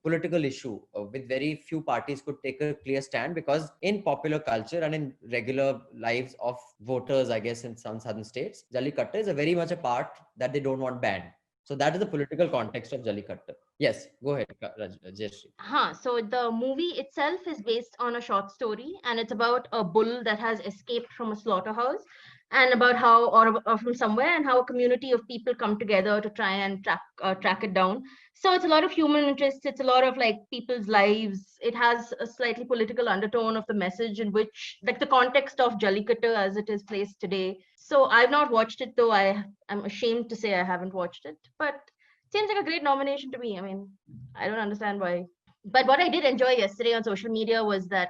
political issue with very few parties could take a clear stand, because in popular culture and in regular lives of voters, I guess, in some southern states, Jallikattu is a very much a part that they don't want banned. So that is the political context of Jallikattu. Yes, go ahead, Jayashree. So the movie itself is based on a short story, and it's about a bull that has escaped from a slaughterhouse, and about how, or from somewhere, and how a community of people come together to try and track it down. So it's a lot of human interest. It's a lot of like people's lives. It has a slightly political undertone of the message, in which, like, the context of Jallikattu as it is placed today. So I've not watched it, though. I'm ashamed to say I haven't watched it, but it seems like a great nomination to me. I mean, I don't understand why. But what I did enjoy yesterday on social media was that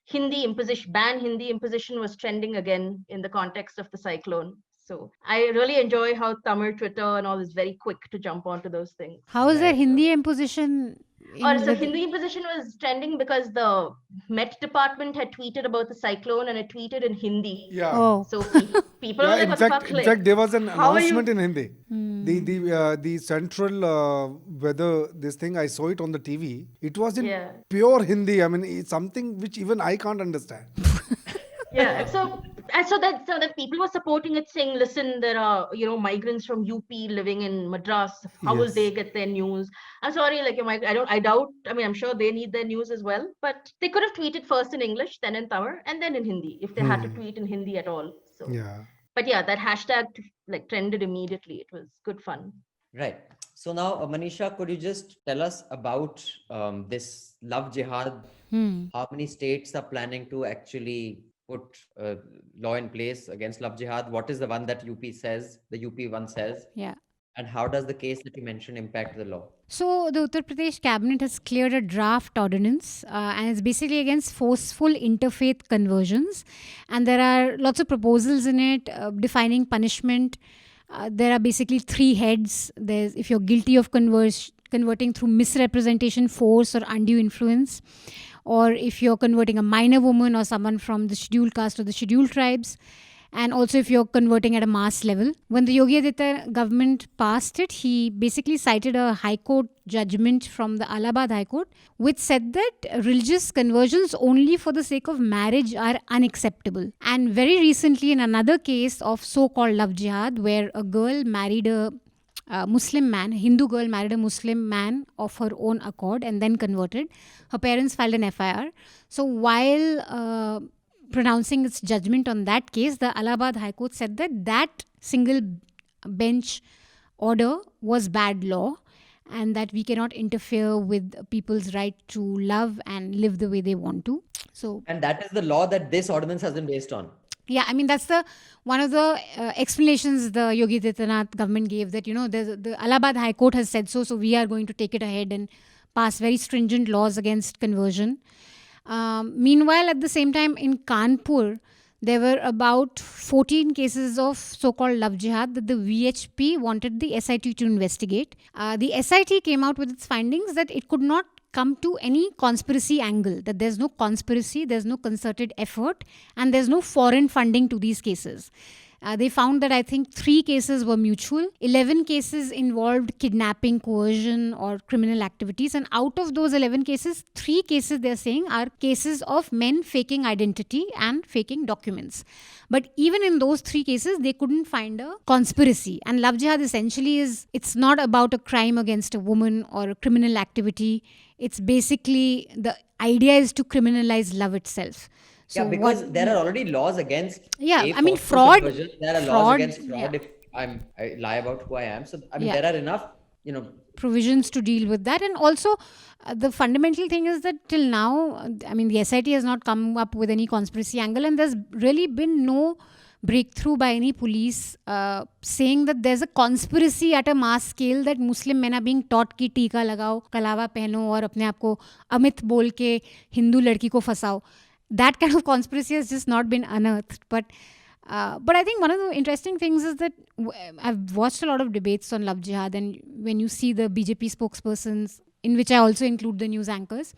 Hindi imposition was trending again in the context of the cyclone. So I really enjoy how Tamil Twitter and all is very quick to jump onto those things. How is there Hindi imposition? So Hindi imposition was trending because the Met department had tweeted about the cyclone, and it tweeted in Hindi. Yeah. Oh. So people were like, in what the fuck? fact, there was an how are you- announcement in Hindi. The central weather, this thing, I saw it on the TV. It was in pure Hindi. I mean, it's something which even I can't understand. Yeah, so that people were supporting it, saying, listen, there are migrants from UP living in Madras. How will they get their news? I'm sorry, like, I doubt. I mean, I'm sure they need their news as well, but they could have tweeted first in English, then in Tamil, and then in Hindi if they had to tweet in Hindi at all. So Yeah. But yeah, that hashtag like trended immediately. It was good fun. Right. So now, Manisha, could you just tell us about this Love Jihad? How many states are planning to actually put law in place against Love Jihad? What is the one that the UP one says? Yeah. And how does the case that you mentioned impact the law? So the Uttar Pradesh cabinet has cleared a draft ordinance and it's basically against forceful interfaith conversions. And there are lots of proposals in it defining punishment. There are basically 3 heads. There's if you're guilty of converting through misrepresentation, force, or undue influence, or if you're converting a minor woman or someone from the scheduled caste or the scheduled tribes, and also if you're converting at a mass level. When the Yogi Adityanath government passed it, he basically cited a High Court judgment from the Allahabad High Court, which said that religious conversions only for the sake of marriage are unacceptable. And very recently, in another case of so-called love jihad, where a girl married a Muslim man, a Hindu girl married a Muslim man of her own accord and then converted. Her parents filed an FIR. So while pronouncing its judgment on that case, the Allahabad High Court said that single bench order was bad law, and that we cannot interfere with people's right to love and live the way they want to. So, and that is the law that this ordinance has been based on. Yeah, I mean, that's one of the explanations the Yogi Adityanath government gave, that, the Allahabad High Court has said so we are going to take it ahead and pass very stringent laws against conversion. Meanwhile, at the same time, in Kanpur, there were about 14 cases of so-called love jihad that the VHP wanted the SIT to investigate. The SIT came out with its findings that it could not come to any conspiracy angle, that there's no conspiracy, there's no concerted effort, and there's no foreign funding to these cases. They found that I think 3 cases were mutual, 11 cases involved kidnapping, coercion, or criminal activities. And out of those 11 cases, 3 cases they're saying are cases of men faking identity and faking documents. But even in those 3 cases, they couldn't find a conspiracy. And love jihad essentially it's not about a crime against a woman or a criminal activity. It's basically, the idea is to criminalize love itself. So yeah, because there are already laws against fraud. There are laws against fraud if I lie about who I am. So there are enough, provisions to deal with that. And also, the fundamental thing is that till now, the SIT has not come up with any conspiracy angle, and there's really been no breakthrough by any police saying that there's a conspiracy at a mass scale that Muslim men are being taught कि टीका लगाओ, कलावा पहनो और अपने आप को अमित बोल के हिंदू लड़की को फंसाओ. That kind of conspiracy has just not been unearthed. But I think one of the interesting things is that I've watched a lot of debates on love jihad, and when you see the BJP spokespersons, in which I also include the news anchors,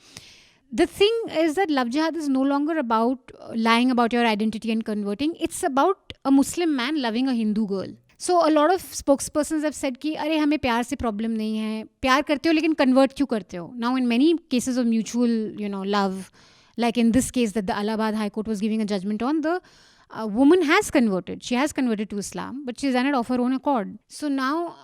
the thing is that love jihad is no longer about lying about your identity and converting. It's about a Muslim man loving a Hindu girl. So a lot of spokespersons have said कि अरे हमें प्यार से problem नहीं है, प्यार करते हो लेकिन convert क्यों करते हो? Now in many cases of mutual, love, like in this case that the Allahabad High Court was giving a judgment on, the woman has converted. She has converted to Islam, but she's done it of her own accord. So now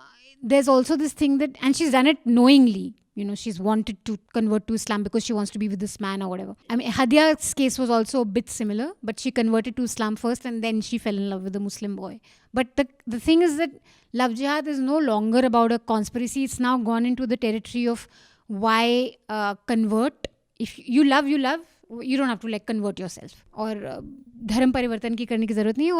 there's also this thing that, and she's done it knowingly. She's wanted to convert to Islam because she wants to be with this man or whatever. Hadia's case was also a bit similar, but she converted to Islam first and then she fell in love with a Muslim boy. But the thing is that love jihad is no longer about a conspiracy. It's now gone into the territory of why convert. If you love, you don't have to convert yourself. और धर्म परिवर्तन की करने की जरूरत नहीं है.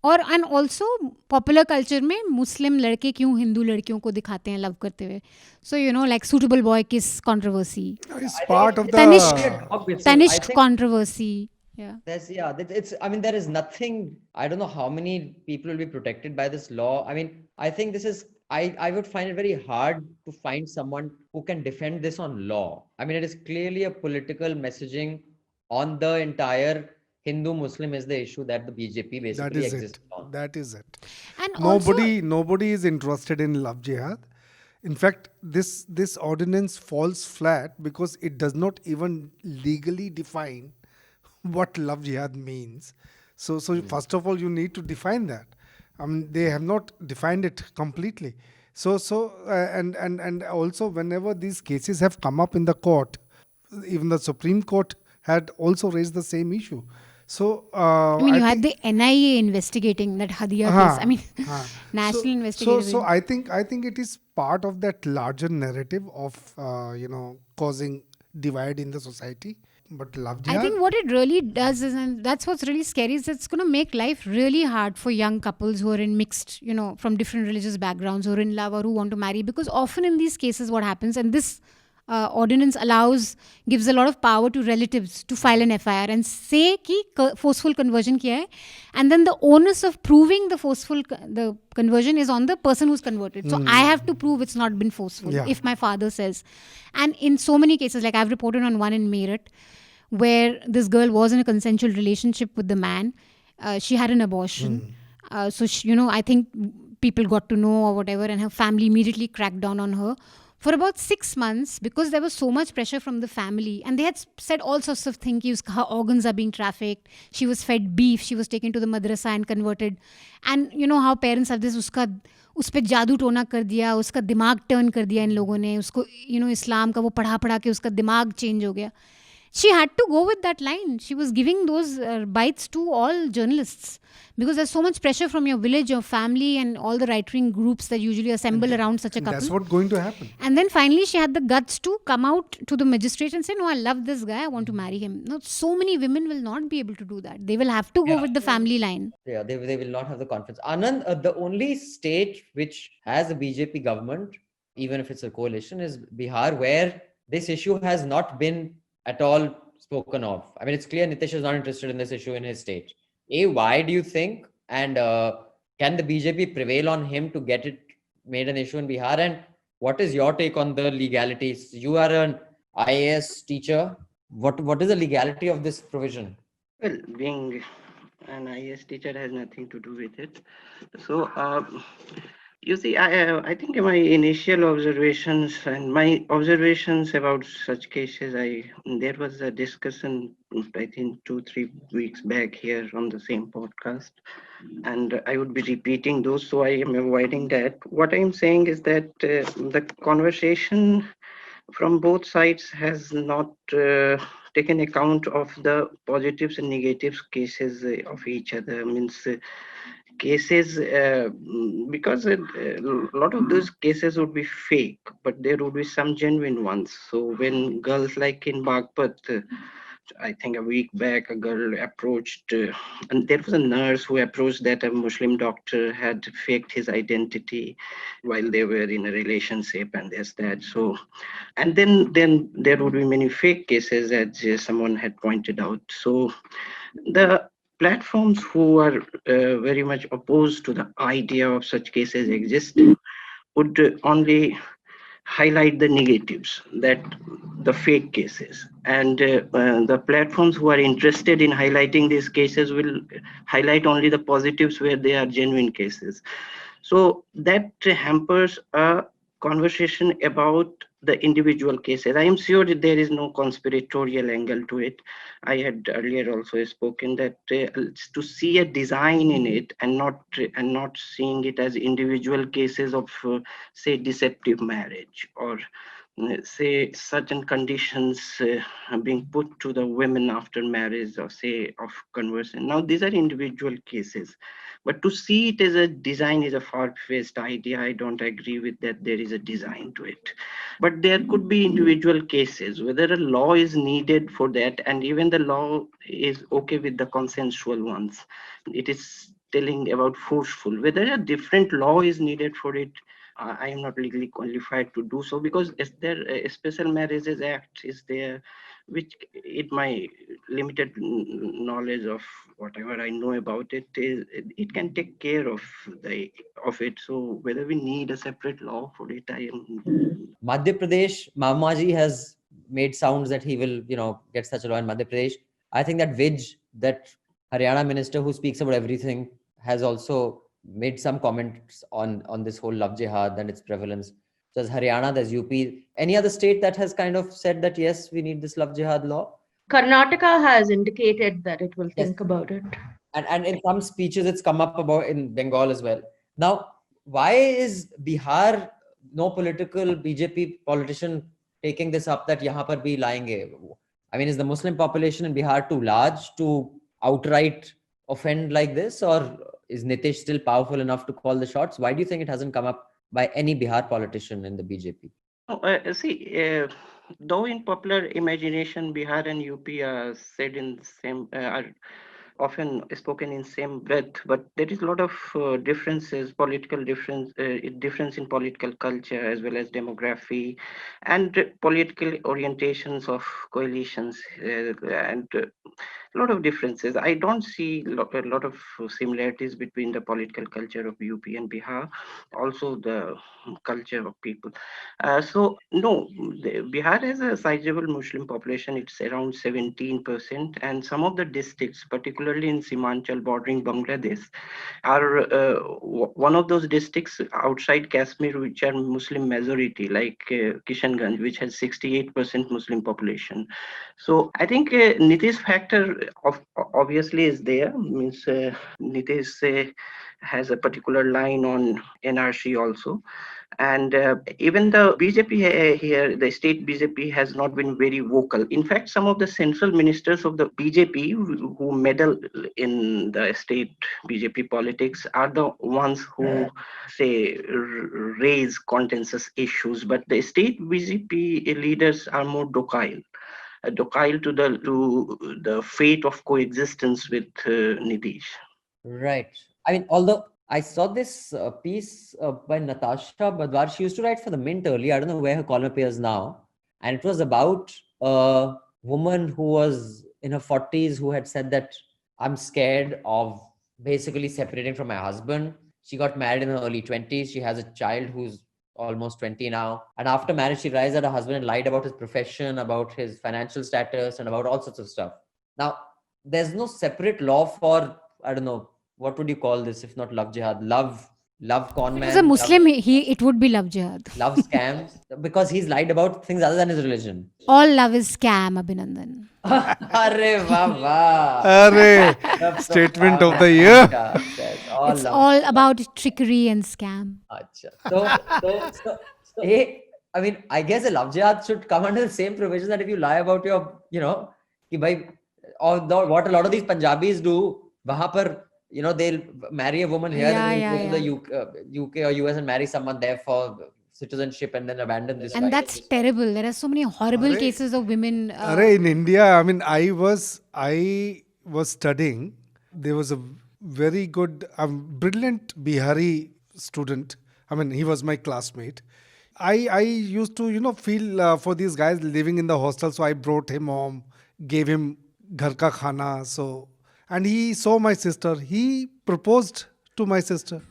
और and also popular culture में मुस्लिम लड़के क्यों हिंदू लड़कियों को दिखाते हैं लव करते हुए. So like suitable boy kiss controversy. It's part of the Tanishq controversy. Yeah. There is nothing. I don't know how many people will be protected by this law. I think this is. I would find it very hard to find someone who can defend this on law. It is clearly a political messaging on the entire Hindu-Muslim is the issue that the BJP basically exists on. That is it. And nobody is interested in love jihad. In fact, this ordinance falls flat because it does not even legally define what love jihad means. So first of all, you need to define that. They have not defined it completely. And also whenever these cases have come up in the court, even the Supreme Court had also raised the same issue. So you had the NIA investigating that Hadia case. National investigation. So I think it is part of that larger narrative of causing divide in the society. But love jihad, I think what it really does is, and that's what's really scary, is it's going to make life really hard for young couples who are in mixed, from different religious backgrounds, who are in love or who want to marry. Because often in these cases what happens, and this ordinance gives a lot of power to relatives to file an FIR and say कि forceful conversion किया है, and then the onus of proving the conversion is on the person who's converted. So I have to prove it's not been forceful if my father says. And in so many cases, like I've reported on one in Meerut, where this girl was in a consensual relationship with the man. She had an abortion. So I think people got to know or whatever, and her family immediately cracked down on her. For about 6 months, because there was so much pressure from the family, and they had said all sorts of things, her organs are being trafficked, she was fed beef, she was taken to the madrasa and converted. And how parents have this, उस पे जादू टोना कर दिया, उसका दिमाग turn कर दिया इन लोगों ने, उसको इस्लाम का वो पढ़ा के उसका दिमाग चेंज हो गया. She had to go with that line. She was giving those bites to all journalists because there's so much pressure from your village, your family, and all the right-wing groups that usually assemble around such a And couple. that's what's going to happen. And then finally, she had the guts to come out to the magistrate and say, "No, I love this guy. I want to marry him." No, so many women will not be able to do that. They will have to go with the family line. Yeah, they will not have the confidence. Anand, the only state which has a BJP government, even if it's a coalition, is Bihar, where this issue has not been at all spoken of. I mean, it's clear Nitish is not interested in this issue in his state. Why do you think? And can the BJP prevail on him to get it made an issue in Bihar? And what is your take on the legalities? You are an IAS teacher. What is the legality of this provision? Well, being an IAS teacher has nothing to do with it. So, you see, I think my initial observations and my observations about such cases, there was a discussion, I think 2-3 weeks back here on the same podcast, and I would be repeating those, so I am avoiding that. What I'm saying is that the conversation from both sides has not taken account of the positives and negatives cases of each other. Means cases, because a lot of those cases would be fake, but there would be some genuine ones. So when girls like in Bagpat, I think a week back, a girl approached, and there was a nurse who approached that a Muslim doctor had faked his identity while they were in a relationship, and there's that. So, and then there would be many fake cases, as someone had pointed out. So, the platforms who are very much opposed to the idea of such cases existing would only highlight the negatives, that the fake cases, and the platforms who are interested in highlighting these cases will highlight only the positives where they are genuine cases. So that hampers a conversation about the individual cases. I am sure that there is no conspiratorial angle to it. I had earlier also spoken that to see a design in it and not seeing it as individual cases of say deceptive marriage, or say certain conditions being put to the women after marriage, or say of conversion. Now these are individual cases, but to see it as a design is a far-fetched idea. I don't agree with that there is a design to it. But there could be individual cases, whether a law is needed for that, and even the law is okay with the consensual ones. It is telling about forceful, whether a different law is needed for it. I am not legally qualified to do so, because is there a Special Marriages Act is there, which in my limited knowledge of whatever I know about it, is it can take care of it. So whether we need a separate law for it, I am. Madhya Pradesh, Mamaji has made sounds that he will, get such a law in Madhya Pradesh. I think that Vij, that Haryana minister who speaks about everything, has also made some comments on this whole love jihad and its prevalence. There's Haryana, there's UP. Any other state that has kind of said that, yes, we need this love jihad law? Karnataka has indicated that it will Yes. think about it. And in some speeches, it's come up about in Bengal as well. Now, why is Bihar, no political BJP politician taking this up that yahan par bhi layenge? I mean, is the Muslim population in Bihar too large to outright offend like this, or is Nitish still powerful enough to call the shots? Why do you think it hasn't come up by any Bihar politician in the BJP? Though in popular imagination, Bihar and UP are said in the same, are often spoken in same breath, but there is a lot of differences, political difference in political culture, as well as demography and political orientations of coalitions, and a lot of differences. I don't see a lot of similarities between the political culture of UP and Bihar, also the culture of people. So no, Bihar has a sizable Muslim population. It's around 17%, and some of the districts, particularly in Simanchal bordering Bangladesh, are one of those districts outside Kashmir which are Muslim majority, like Kishanganj, which has 68% Muslim population. So I think Nitish factor obviously is there. Means Nitish has a particular line on NRC also. And even the BJP here, the state BJP has not been very vocal. In fact, some of the central ministers of the BJP who meddle in the state BJP politics are the ones who say raise contentious issues, but the state BJP leaders are more docile to the fate of coexistence with Nitish. Right. I mean, although I saw this piece by Natasha Badwar. She used to write for The Mint earlier. I don't know where her column appears now. And it was about a woman who was in her 40s who had said that I'm scared of basically separating from my husband. She got married in her early 20s. She has a child who's almost 20 now. And after marriage, she realized that her husband lied about his profession, about his financial status, and about all sorts of stuff. Now, there's no separate law for, I don't know, what would you call this if not love jihad? Love con man. As a Muslim, it would be love jihad. Love scams, because he's lied about things other than his religion. All love is scam, Abhinandan. Arre baba. Arre, statement of the year. It's all about trickery and scam. So, I mean, I guess a love jihad should come under the same provision that if you lie about your, ki bhai, what a lot of these Punjabis do, wahan par, they'll marry a woman here and go to the UK or US and marry someone there for citizenship and then abandon this. And that's terrible. There are so many horrible cases of women. In India, I mean, I was studying. There was a very good, brilliant Bihari student. I mean, he was my classmate. I used to, feel for these guys living in the hostel. So I brought him home, gave him ghar ka khana. So, and he saw my sister. He proposed to my sister.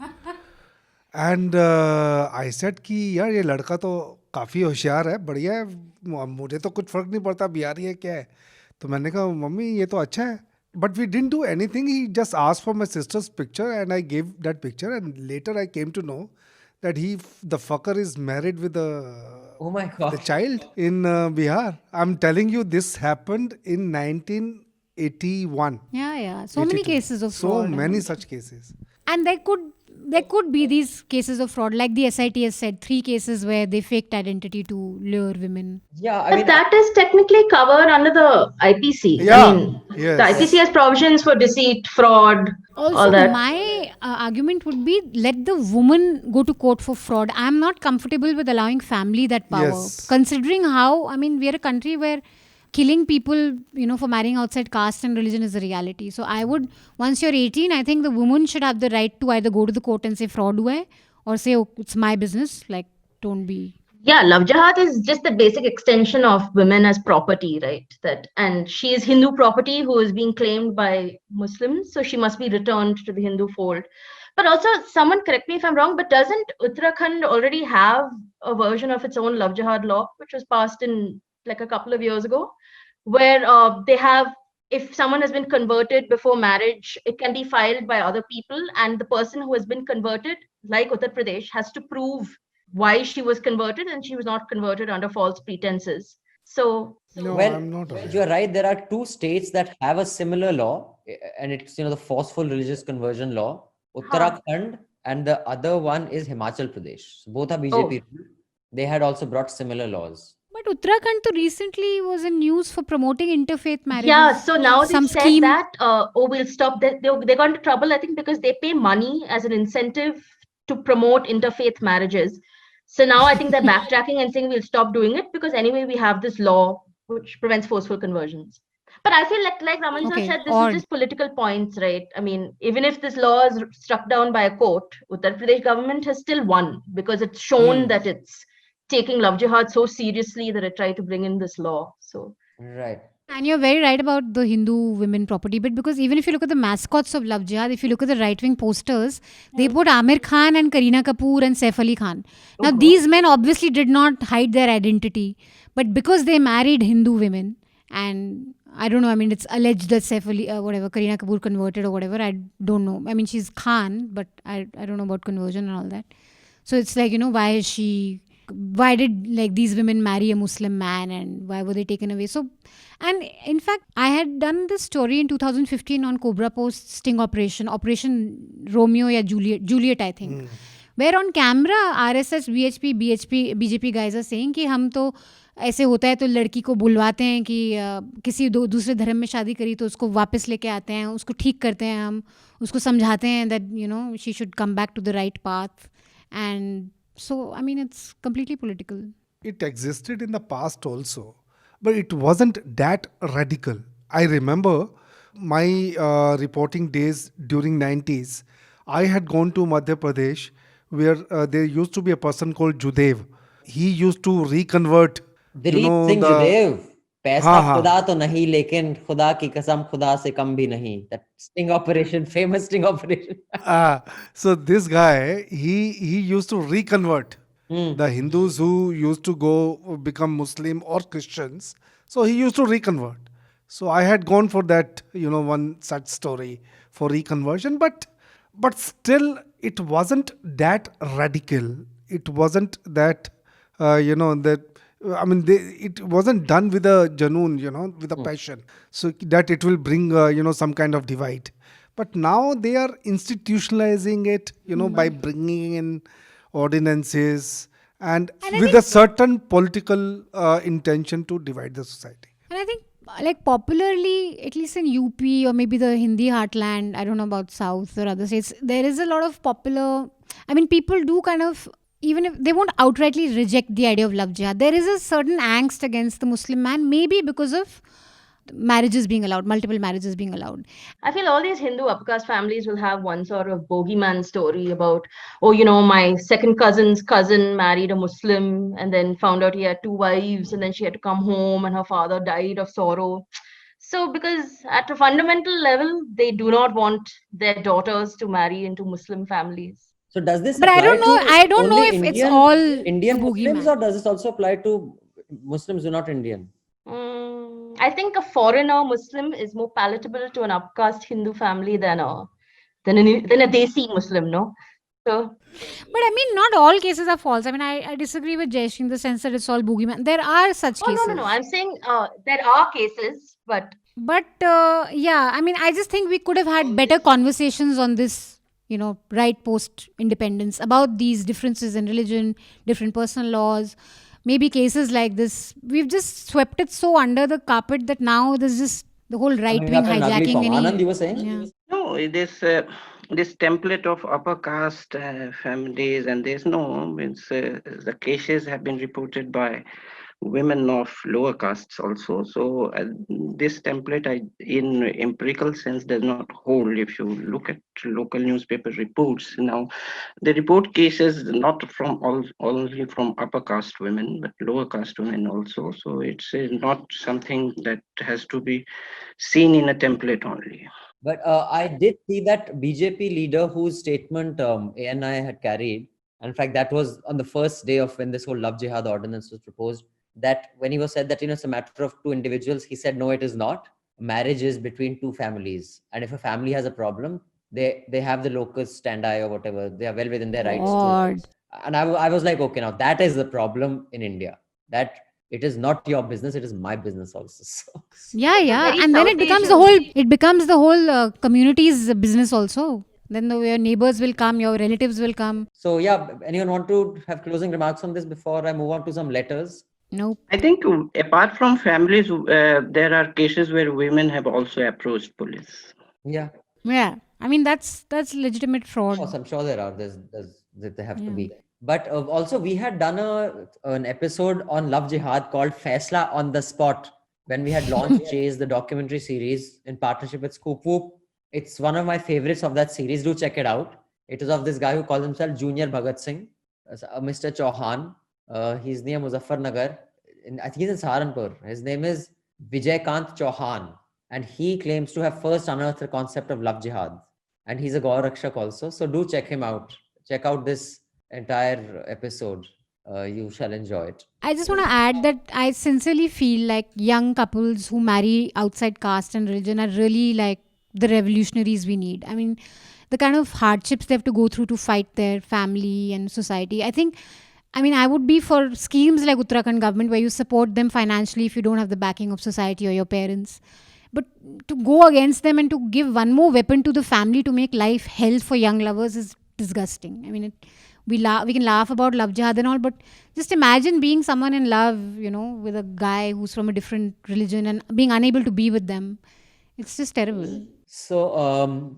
And I said कि यार ये लड़का तो काफ़ी होशियार है, बढ़िया है, मुझे तो कुछ फ़र्क नहीं पड़ता बिहारी है क्या है. तो मैंने कहा मम्मी ये तो अच्छा है. But we didn't do anything. He just asked for my sister's picture and I gave that picture. And later I came to know that the fucker is married with oh my God, the child in Bihar. I'm telling you, this happened in 1981. Yeah. So many cases of fraud. So many such cases. And there could be these cases of fraud, like the SIT has said, 3 cases where they faked identity to lure women. Yeah, But that is technically covered under the IPC. Yeah. I mean, Yes. the IPC has provisions for deceit, fraud, Also, all that. my argument would be let the woman go to court for fraud. I'm not comfortable with allowing family that power. Yes. Considering how, I mean, we're a country where killing people, for marrying outside caste and religion is a reality. So I would, once you're 18, I think the woman should have the right to either go to the court and say fraud hua hai, or say, oh, it's my business. Like, don't be. Yeah, love jihad is just the basic extension of women as property, right? And she is Hindu property who is being claimed by Muslims, so she must be returned to the Hindu fold. But also, someone correct me if I'm wrong, but doesn't Uttarakhand already have a version of its own love jihad law, which was passed in like a couple of years ago, where they have, if someone has been converted before marriage, it can be filed by other people, and the person who has been converted, like Uttar Pradesh, has to prove why she was converted, and she was not converted under false pretenses. So No, well, I'm not aware. you're right. There are 2 states that have a similar law, and it's the forceful religious conversion law, Uttarakhand, and the other one is Himachal Pradesh. So both are BJP. They had also brought similar laws. But Uttarakhand recently was in news for promoting interfaith marriages. yeah, so now they Some said scheme. that we'll stop that. They got into trouble, I think, because they pay money as an incentive to promote interfaith marriages. So now I think they're backtracking and saying we'll stop doing it because anyway we have this law which prevents forceful conversions. But I feel like Raman sir Okay, said, this or- is just political points, right? I mean, even if this law is struck down by a court, Uttar Pradesh government has still won because it's shown that it's taking love jihad so seriously that it tried to bring in this law. So Right. And you're very right about the Hindu women property bit, because even if you look at the mascots of Love Jihad, if you look at the right-wing posters, they put Amir Khan and Kareena Kapoor and Saif Ali Khan. Now, these men obviously did not hide their identity, but because they married Hindu women, and I don't know, I mean, it's alleged that Saif Ali, Kareena Kapoor converted or whatever, I don't know. I mean, she's Khan, but I don't know about conversion and all that. So it's like, why did these women marry a Muslim man and why were they taken away? So, and in fact, I had done this story in 2015 on Cobra Post sting operation Romeo or Juliet, I think, where on camera RSS, VHP, BJP guys are saying कि हम तो ऐसे होता है तो लड़की को बुलवाते हैं कि किसी दूसरे धर्म में शादी करी तो उसको वापस लेके आते हैं, उसको ठीक करते हैं, हम उसको समझाते हैं that she should come back to the right path. And so I mean it's completely political. It existed in the past also, but it wasn't that radical. I remember my reporting days during 90s. I had gone to Madhya Pradesh where there used to be a person called Judev. He used to reconvert. Dilip Singh Judev, पैसा हाँ. खुदा तो नहीं लेकिन खुदा की कसम खुदा से कम भी नहीं. That sting operation, famous sting operation. So this guy, he used to reconvert the Hindus who used to go become Muslim or Christians. So he used to reconvert. So I had gone for that, one such story for reconversion, but still it wasn't that radical. It wasn't that, it wasn't done with a janoon, with a passion. So that it will bring, some kind of divide. But now they are institutionalizing it, by bringing in ordinances and with a certain political intention to divide the society. And I think like popularly, at least in UP or maybe the Hindi heartland, I don't know about South or other states, there is a lot of popular, people do kind of, even if they won't outrightly reject the idea of love jihad, there is a certain angst against the Muslim man, maybe because of marriages being allowed, multiple marriages being allowed. I feel all these Hindu upper caste families will have one sort of bogeyman story about, my second cousin's cousin married a Muslim and then found out he had 2 wives and then she had to come home and her father died of sorrow. So because at a fundamental level, they do not want their daughters to marry into Muslim families. So does this But I don't know. I don't know if it's all Indian Muslims, boogeyman. or does this also apply to Muslims who are not Indian? I think a foreigner Muslim is more palatable to an upcaste Hindu family than a Desi Muslim, no? So, But not all cases are false. I disagree with Jayesh in the sense that it's all boogeyman. There are such cases. No. I'm saying there are cases, but I just think we could have had better conversations on this, right post independence about these differences in religion, different personal laws. Maybe cases like this, we've just swept it so under the carpet that now there's just the whole right wing hijacking. Anand, you were saying? Yeah. No, this template of upper caste families, and there's no, the cases have been reported by women of lower castes also. So this template in empirical sense does not hold. If you look at local newspaper reports now, they report cases not from only from upper caste women, but lower caste women also. So it's not something that has to be seen in a template only. But I did see that BJP leader whose statement ANI had carried. In fact, that was on the first day of when this whole Love Jihad ordinance was proposed. That when he was said that it's a matter of 2 individuals, he said no, it is not. Marriage is between 2 families, and if a family has a problem, they have the locus standi or whatever. They are well within their rights. And I was like, okay, now that is the problem in India. That it is not your business, it is my business also. So, Yeah. Very And then South it becomes the whole community's business also. Then your neighbors will come, your relatives will come. So yeah, anyone want to have closing remarks on this before I move on to some letters? Nope. I think apart from families, there are cases where women have also approached police. Yeah. Yeah. That's legitimate fraud. Of course, I'm sure there are. There have to be. But also, we had done an episode on Love Jihad called Faisla on the Spot when we had launched Chase, the documentary series in partnership with Scoop Whoop. It's one of my favorites of that series. Do check it out. It is of this guy who calls himself Junior Bhagat Singh, Mr. Chauhan. He's near Muzaffarnagar. I think he's in Saharanpur. His name is Vijaykant Chauhan. And he claims to have first unearthed the concept of Love Jihad. And he's a Gaur Rakshak also. So do check him out. Check out this entire episode. You shall enjoy it. I just want to add that I sincerely feel like young couples who marry outside caste and religion are really like the revolutionaries we need. The kind of hardships they have to go through to fight their family and society. I would be for schemes like Uttarakhand government where you support them financially if you don't have the backing of society or your parents. But to go against them and to give one more weapon to the family to make life hell for young lovers is disgusting. we can laugh about love jihad and all, but just imagine being someone in love, with a guy who's from a different religion and being unable to be with them. It's just terrible. So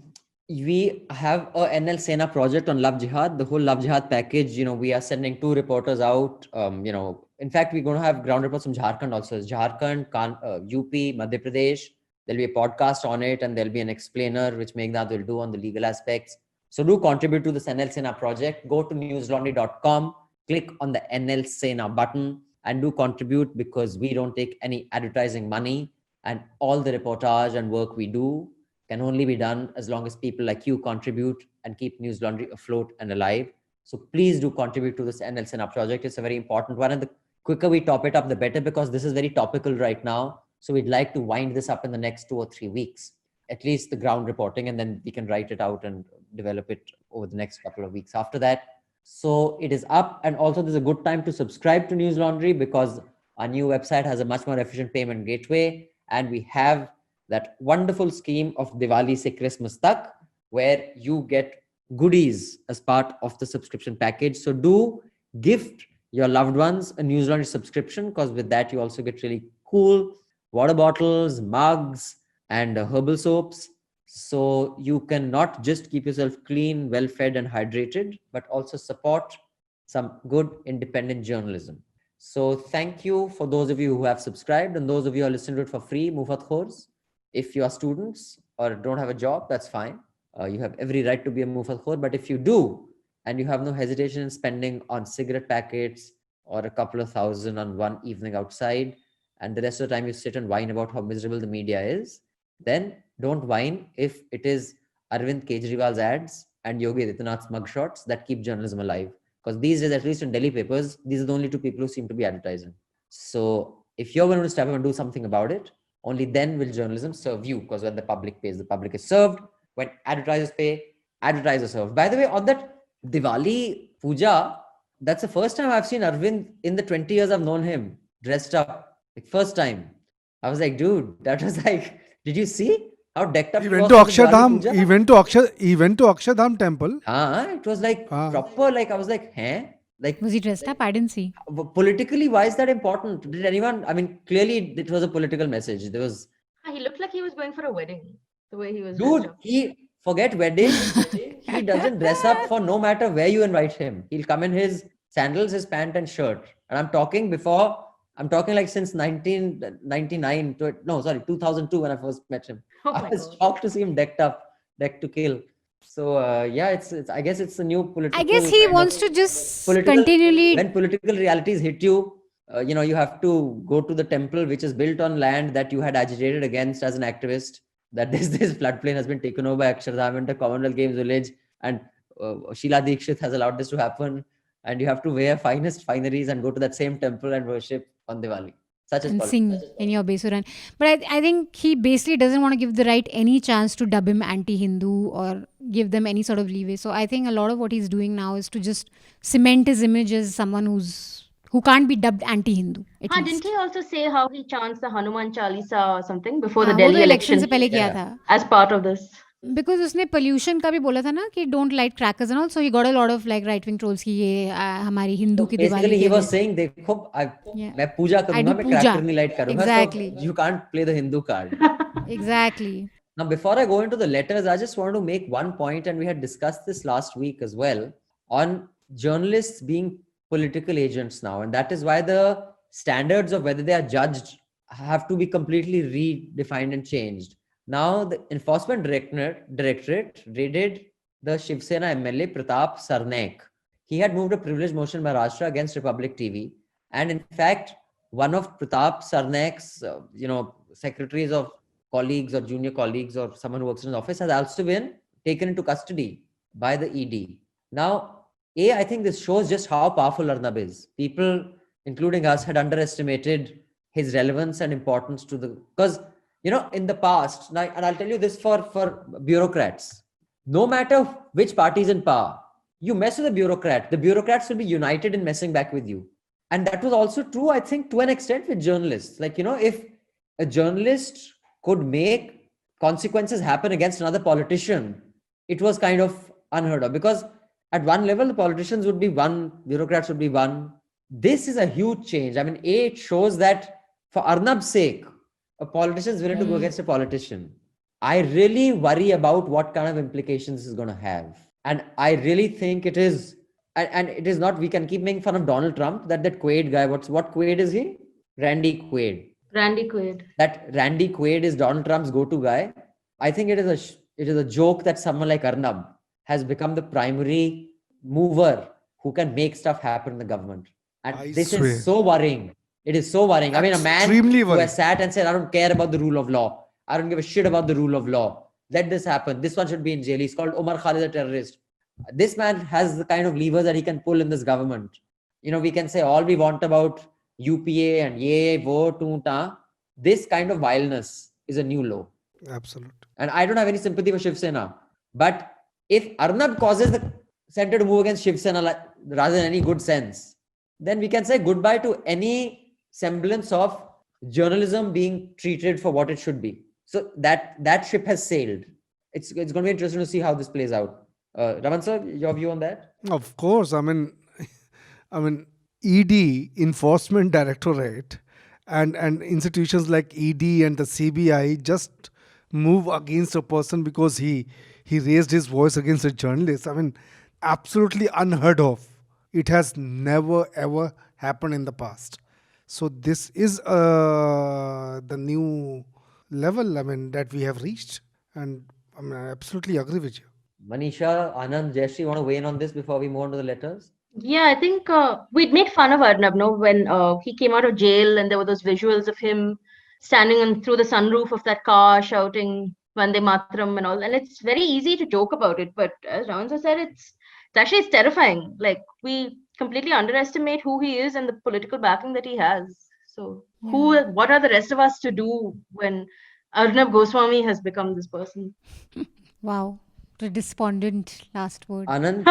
we have a NL Sena project on Love Jihad, the whole Love Jihad package. We are sending 2 reporters out. In fact, we're going to have ground reports from Jharkhand also. Jharkhand, UP, Madhya Pradesh. There'll be a podcast on it, and there'll be an explainer, which Meghnad will do on the legal aspects. So do contribute to this NL Sena project. Go to newslaundry.com, click on the NL Sena button, and do contribute, because we don't take any advertising money, and all the reportage and work we do can only be done as long as people like you contribute and keep News Laundry afloat and alive. So please do contribute to this NL Sena project. It's a very important one, and the quicker we top it up, the better, because this is very topical right now. So we'd like to wind this up in the next 2 or 3 weeks, at least the ground reporting, and then we can write it out and develop it over the next couple of weeks after that. So it is up, and also there's a good time to subscribe to News Laundry, because our new website has a much more efficient payment gateway, and we have that wonderful scheme of Diwali se Christmas tak, where you get goodies as part of the subscription package. So do gift your loved ones a News Laundry subscription, because with that you also get really cool water bottles, mugs, and herbal soaps. So you can not just keep yourself clean, well-fed and hydrated, but also support some good independent journalism. So thank you for those of you who have subscribed, and those of you who are listening to it for free, Mufat Khors. If you are students or don't have a job, that's fine. You have every right to be a Mufat Khor. But if you do, and you have no hesitation in spending on cigarette packets or a couple of thousand on one evening outside, and the rest of the time you sit and whine about how miserable the media is, then don't whine if it is Arvind Kejriwal's ads and Yogi Adityanath's mugshots that keep journalism alive. Because these days, at least in Delhi papers, these are the only 2 people who seem to be advertising. So if you're going to step up and do something about it, only then will journalism serve you, because when the public pays, the public is served. When advertisers pay, advertisers serve. By the way, on that Diwali puja, that's the first time I've seen Arvind in the 20 years I've known him dressed up. Like, first time. I was like, dude, that was like, did you see how decked up He he went was to for the Diwali Akshardham. puja? He went to Akshardham temple. It was like proper, like I was like, like, Was he dressed up? I didn't see. politically, why is that important? Did anyone, clearly it was a political message. There was, He looked like he was going for a wedding, the way he was dressed dude, up. he forget wedding. He doesn't dress up for no matter where you invite him. He'll come in his sandals, his pant and shirt. And I'm talking like since 1999 2002 when I first met him. Oh I my was God. shocked to see him decked to kill. So it's I guess it's a new political. I guess he kind of wants to just political- continually. When political realities hit you, you have to go to the temple which is built on land that you had agitated against as an activist. That this floodplain has been taken over by Akshardham and the Commonwealth Games village, and Sheila Dikshit has allowed this to happen. And you have to wear finest fineries and go to that same temple and worship on Diwali. Such as And politics. sing in your Besuran. But I think he basically doesn't want to give the right any chance to dub him anti-Hindu or give them any sort of leeway. So I think a lot of what he's doing now is to just cement his image as someone who can't be dubbed anti-Hindu. At least. Didn't he also say how he chants the Hanuman Chalisa or something before the हाँ, वो Delhi तो election election से पहले किया Yeah. था. as part of this? Because उसने pollution का भी बोला था ना कि don't light crackers and all. So he got a lot of like right-wing trolls कि ये हमारी हिंदू की दिवाली Basically, he के was लिए. saying, देखो, Yeah. मैं पूजा I करूंगा, do मैं puja. cracker नहीं light करूंगा. Exactly. So you can't play the Hindu card. Exactly. Now, before I go into the letters, I just want to make one point, and we had discussed this last week as well, on journalists being political agents now. And that is why the standards of whether they are judged have to be completely redefined and changed. Now, the Enforcement Directorate raided the Shiv Sena MLA Pratap Sarnaik. He had moved a privilege motion in Maharashtra against Republic TV. And in fact, one of Pratap Sarnaik's, secretaries of colleagues or junior colleagues or someone who works in his office has also been taken into custody by the ED. Now, I think this shows just how powerful Arnab is. People, including us, had underestimated his relevance and importance to the, because, in the past, and I'll tell you this for bureaucrats, no matter which party is in power, you mess with a bureaucrat, the bureaucrats will be united in messing back with you. And that was also true, I think, to an extent with journalists. Like, if a journalist could make consequences happen against another politician, it was kind of unheard of. Because At one level, the politicians would be one, bureaucrats would be one. This is a huge change. I mean, it shows that for Arnab's sake, a politician is willing to go against a politician. I really worry about what kind of implications this is going to have. And I really think it is, and it is not, we can keep making fun of Donald Trump, that Quaid guy, what Quaid is he? Randy Quaid. Randy Quaid. That Randy Quaid is Donald Trump's go-to guy. I think it is a joke that someone like Arnab has become the primary mover who can make stuff happen in the government. And this swear. is so worrying. It is so worrying. I mean, a man Extremely who worrying. has sat and said, I don't care about the rule of law. I don't give a shit about the rule of law. Let this happen. This one should be in jail. He's called Omar Khalid, a terrorist. This man has the kind of levers that he can pull in this government. You know, we can say all we want about UPA and ye, vote, ta. This kind of vileness is a new low. Absolute. And I don't have any sympathy for Shiv Sena. But if Arnab causes the center to move against Shiv Sena rather than any good sense, then we can say goodbye to any semblance of journalism being treated for what it should be. So that ship has sailed. It's going to be interesting to see how this plays out. Raman sir, your view on that? Of course. I mean, ED, Enforcement Directorate, and institutions like ED and the CBI just move against a person because he raised his voice against a journalist. I mean, absolutely unheard of. It has never ever happened in the past. So this is the new level, I mean, that we have reached. And I mean, I absolutely agree with you. Manisha, Anand, Jayashree, want to weigh in on this before we move on to the letters? Yeah, I think we'd made fun of Arnab, no, when he came out of jail and there were those visuals of him standing through the sunroof of that car shouting Vande Mataram and all. And it's very easy to joke about it, but as Raman said, it's terrifying. Like, we completely underestimate who he is and the political backing that he has. So what are the rest of us to do when Arnab Goswami has become this person? Wow. The despondent last word. Anand,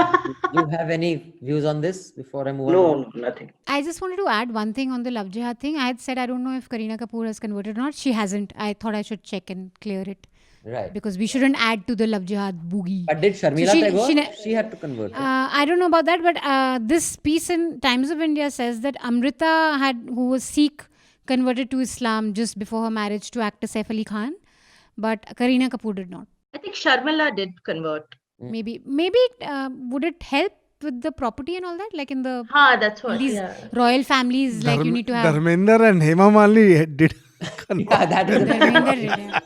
do you have any views on this before I move on? No, nothing. I just wanted to add one thing on the Love Jihad thing. I had said I don't know if Kareena Kapoor has converted or not. She hasn't. I thought I should check and clear it. Right. Because we shouldn't add to the Love Jihad boogie. But did Sharmila So Tagore? She had to convert. I don't know about that, but this piece in Times of India says that Amrita who was Sikh, converted to Islam just before her marriage to actor Saif Ali Khan, but Kareena Kapoor did not. I think Sharmila did convert. Maybe would it help with the property and all that, like in the That's what. these Yeah. royal families, like you need to have. Dharmender and Hema Malini did. Yeah, that is Dharmender did, yeah.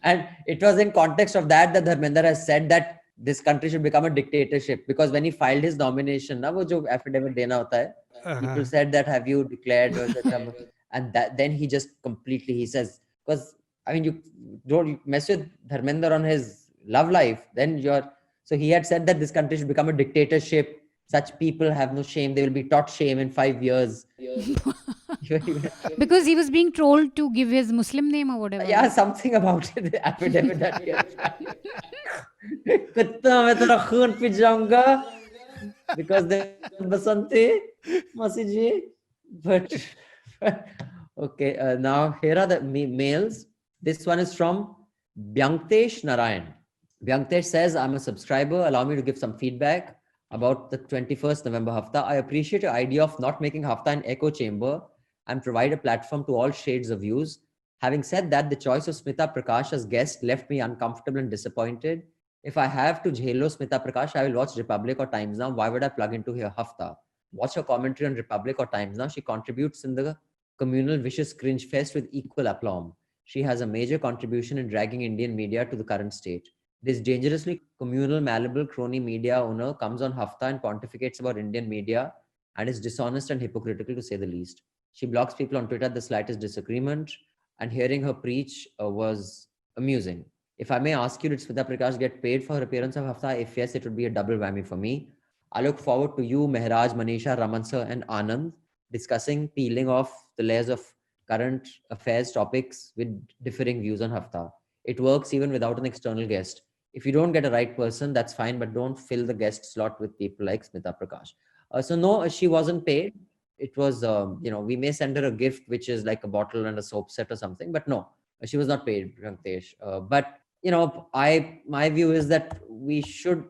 And it was in context of that Dharmender has said that this country should become a dictatorship, because when he filed his nomination, wo jo affidavit dena hota hai, people said that have you declared, and then he just completely, he says, because I mean, you mess with Dharmender on his love life, then so he had said that this country should become a dictatorship. Such people have no shame. They will be taught shame in 5 years. Because he was being told to give his Muslim name or whatever. Yeah, something about it. The affidavit that he had filed. Kiतना मैं तेरा खून P जाऊंगा because they Basanti, Masi ji. But okay, now here are the mails. This one is from Byanktesh Narayan. Byanktesh says, I'm a subscriber. Allow me to give some feedback about the 21st November Hafta. I appreciate your idea of not making Hafta an echo chamber and provide a platform to all shades of views. Having said that, the choice of Smita Prakash as guest left me uncomfortable and disappointed. If I have to jhelo Smita Prakash, I will watch Republic or Times Now. Why would I plug into her Hafta? Watch her commentary on Republic or Times Now. She contributes in the communal vicious cringe fest with equal aplomb. She has a major contribution in dragging Indian media to the current state. This dangerously communal, malleable crony media owner comes on Hafta and pontificates about Indian media and is dishonest and hypocritical, to say the least. She blocks people on Twitter at the slightest disagreement, and hearing her preach was amusing. If I may ask you, did Smita Prakash get paid for her appearance of Hafta? If yes, it would be a double whammy for me. I look forward to you, Mehraj, Manisha, Raman sir, and Anand discussing peeling off the layers of current affairs topics with differing views on Hafta. It works even without an external guest. If you don't get a right person, that's fine, but don't fill the guest slot with people like Smita Prakash. So no, she wasn't paid. It was, we may send her a gift, which is like a bottle and a soap set or something, but no, she was not paid, Byanktesh. But, my view is that we should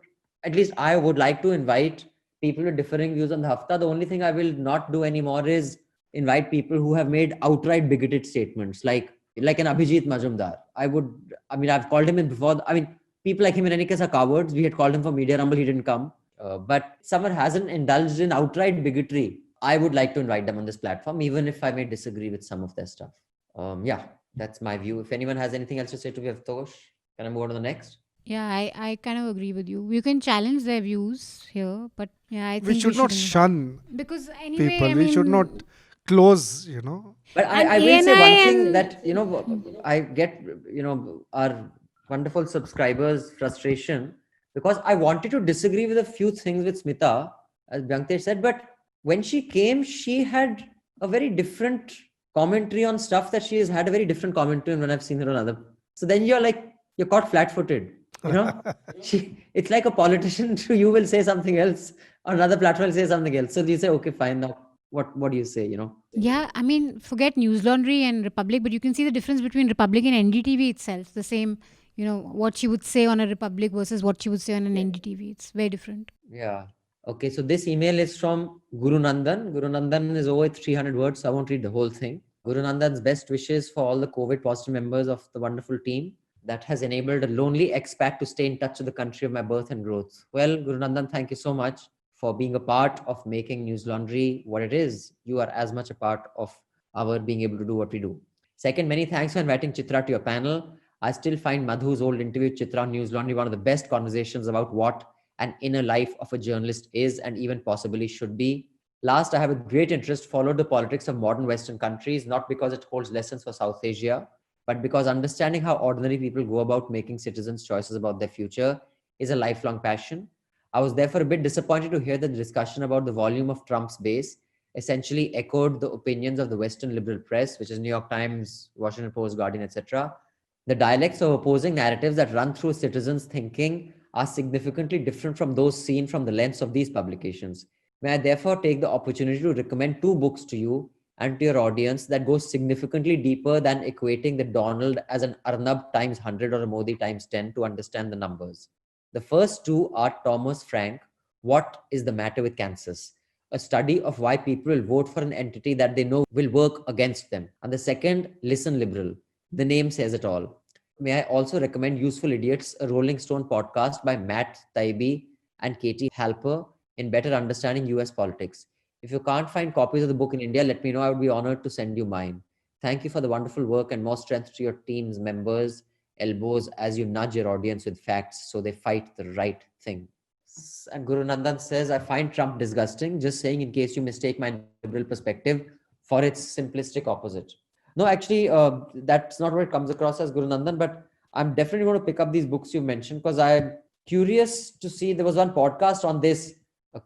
at least I would like to invite people with differing views on the Hafta. The only thing I will not do anymore is invite people who have made outright bigoted statements, like an Abhijit Majumdar. I've called him in before. People like him in any case are cowards. We had called him for Media Rumble, he didn't come. But someone hasn't indulged in outright bigotry, I would like to invite them on this platform, even if I may disagree with some of their stuff. That's my view. If anyone has anything else to say to Vyavtosh, can I move on to the next? Yeah, I kind of agree with you. You can challenge their views here, but yeah, I think We should not shouldn't. shun Because anyway, people. We should not close, But And I will say ANI one thing and- that, I get, our wonderful subscribers' frustration, because I wanted to disagree with a few things with Smita, as Byantesh said, but when she came, she had a very different commentary on stuff that she has had a very different commentary on when I've seen her on other. So then you're caught flat-footed, it's like a politician to you will say something else, on another platform will say something else. So you say, okay, fine, now what do you say, Yeah, I mean, forget News Laundry and Republic, but you can see the difference between Republic and NDTV itself. The same, what she would say on a Republic versus what she would say on an NDTV. It's very different. Yeah. Okay, so this email is from Guru Nandan. Guru Nandan is over 300 words, so I won't read the whole thing. Guru Nandan's best wishes for all the COVID positive members of the wonderful team that has enabled a lonely expat to stay in touch with the country of my birth and growth. Well, Guru Nandan, thank you so much for being a part of making News Laundry what it is. You are as much a part of our being able to do what we do. Second, many thanks for inviting Chitra to your panel. I still find Madhu's old interview with Chitra on News Laundry one of the best conversations about what an inner life of a journalist is and even possibly should be. Last, I have a great interest followed the politics of modern Western countries, not because it holds lessons for South Asia, but because understanding how ordinary people go about making citizens' choices about their future is a lifelong passion. I was therefore a bit disappointed to hear that the discussion about the volume of Trump's base essentially echoed the opinions of the Western liberal press, which is New York Times, Washington Post, Guardian, etc. The dialects of opposing narratives that run through citizens' thinking are significantly different from those seen from the lens of these publications. May I therefore take the opportunity to recommend 2 books to you and to your audience that go significantly deeper than equating the Donald as an Arnab times 100 or a Modi times 10 to understand the numbers. The first 2 are Thomas Frank, What is the Matter with Kansas? A study of why people will vote for an entity that they know will work against them. And the second, Listen Liberal. The name says it all. May I also recommend Useful Idiots, a Rolling Stone podcast by Matt Taibbi and Katie Halper in better understanding US politics. If you can't find copies of the book in India, let me know. I would be honored to send you mine. Thank you for the wonderful work and more strength to your team's members, elbows, as you nudge your audience with facts so they fight the right thing. And Guru Nandan says, I find Trump disgusting. Just saying in case you mistake my liberal perspective for its simplistic opposite. No, actually, that's not what it comes across as, Guru Nandan, but I'm definitely going to pick up these books you mentioned because I'm curious to see. There was one podcast on this,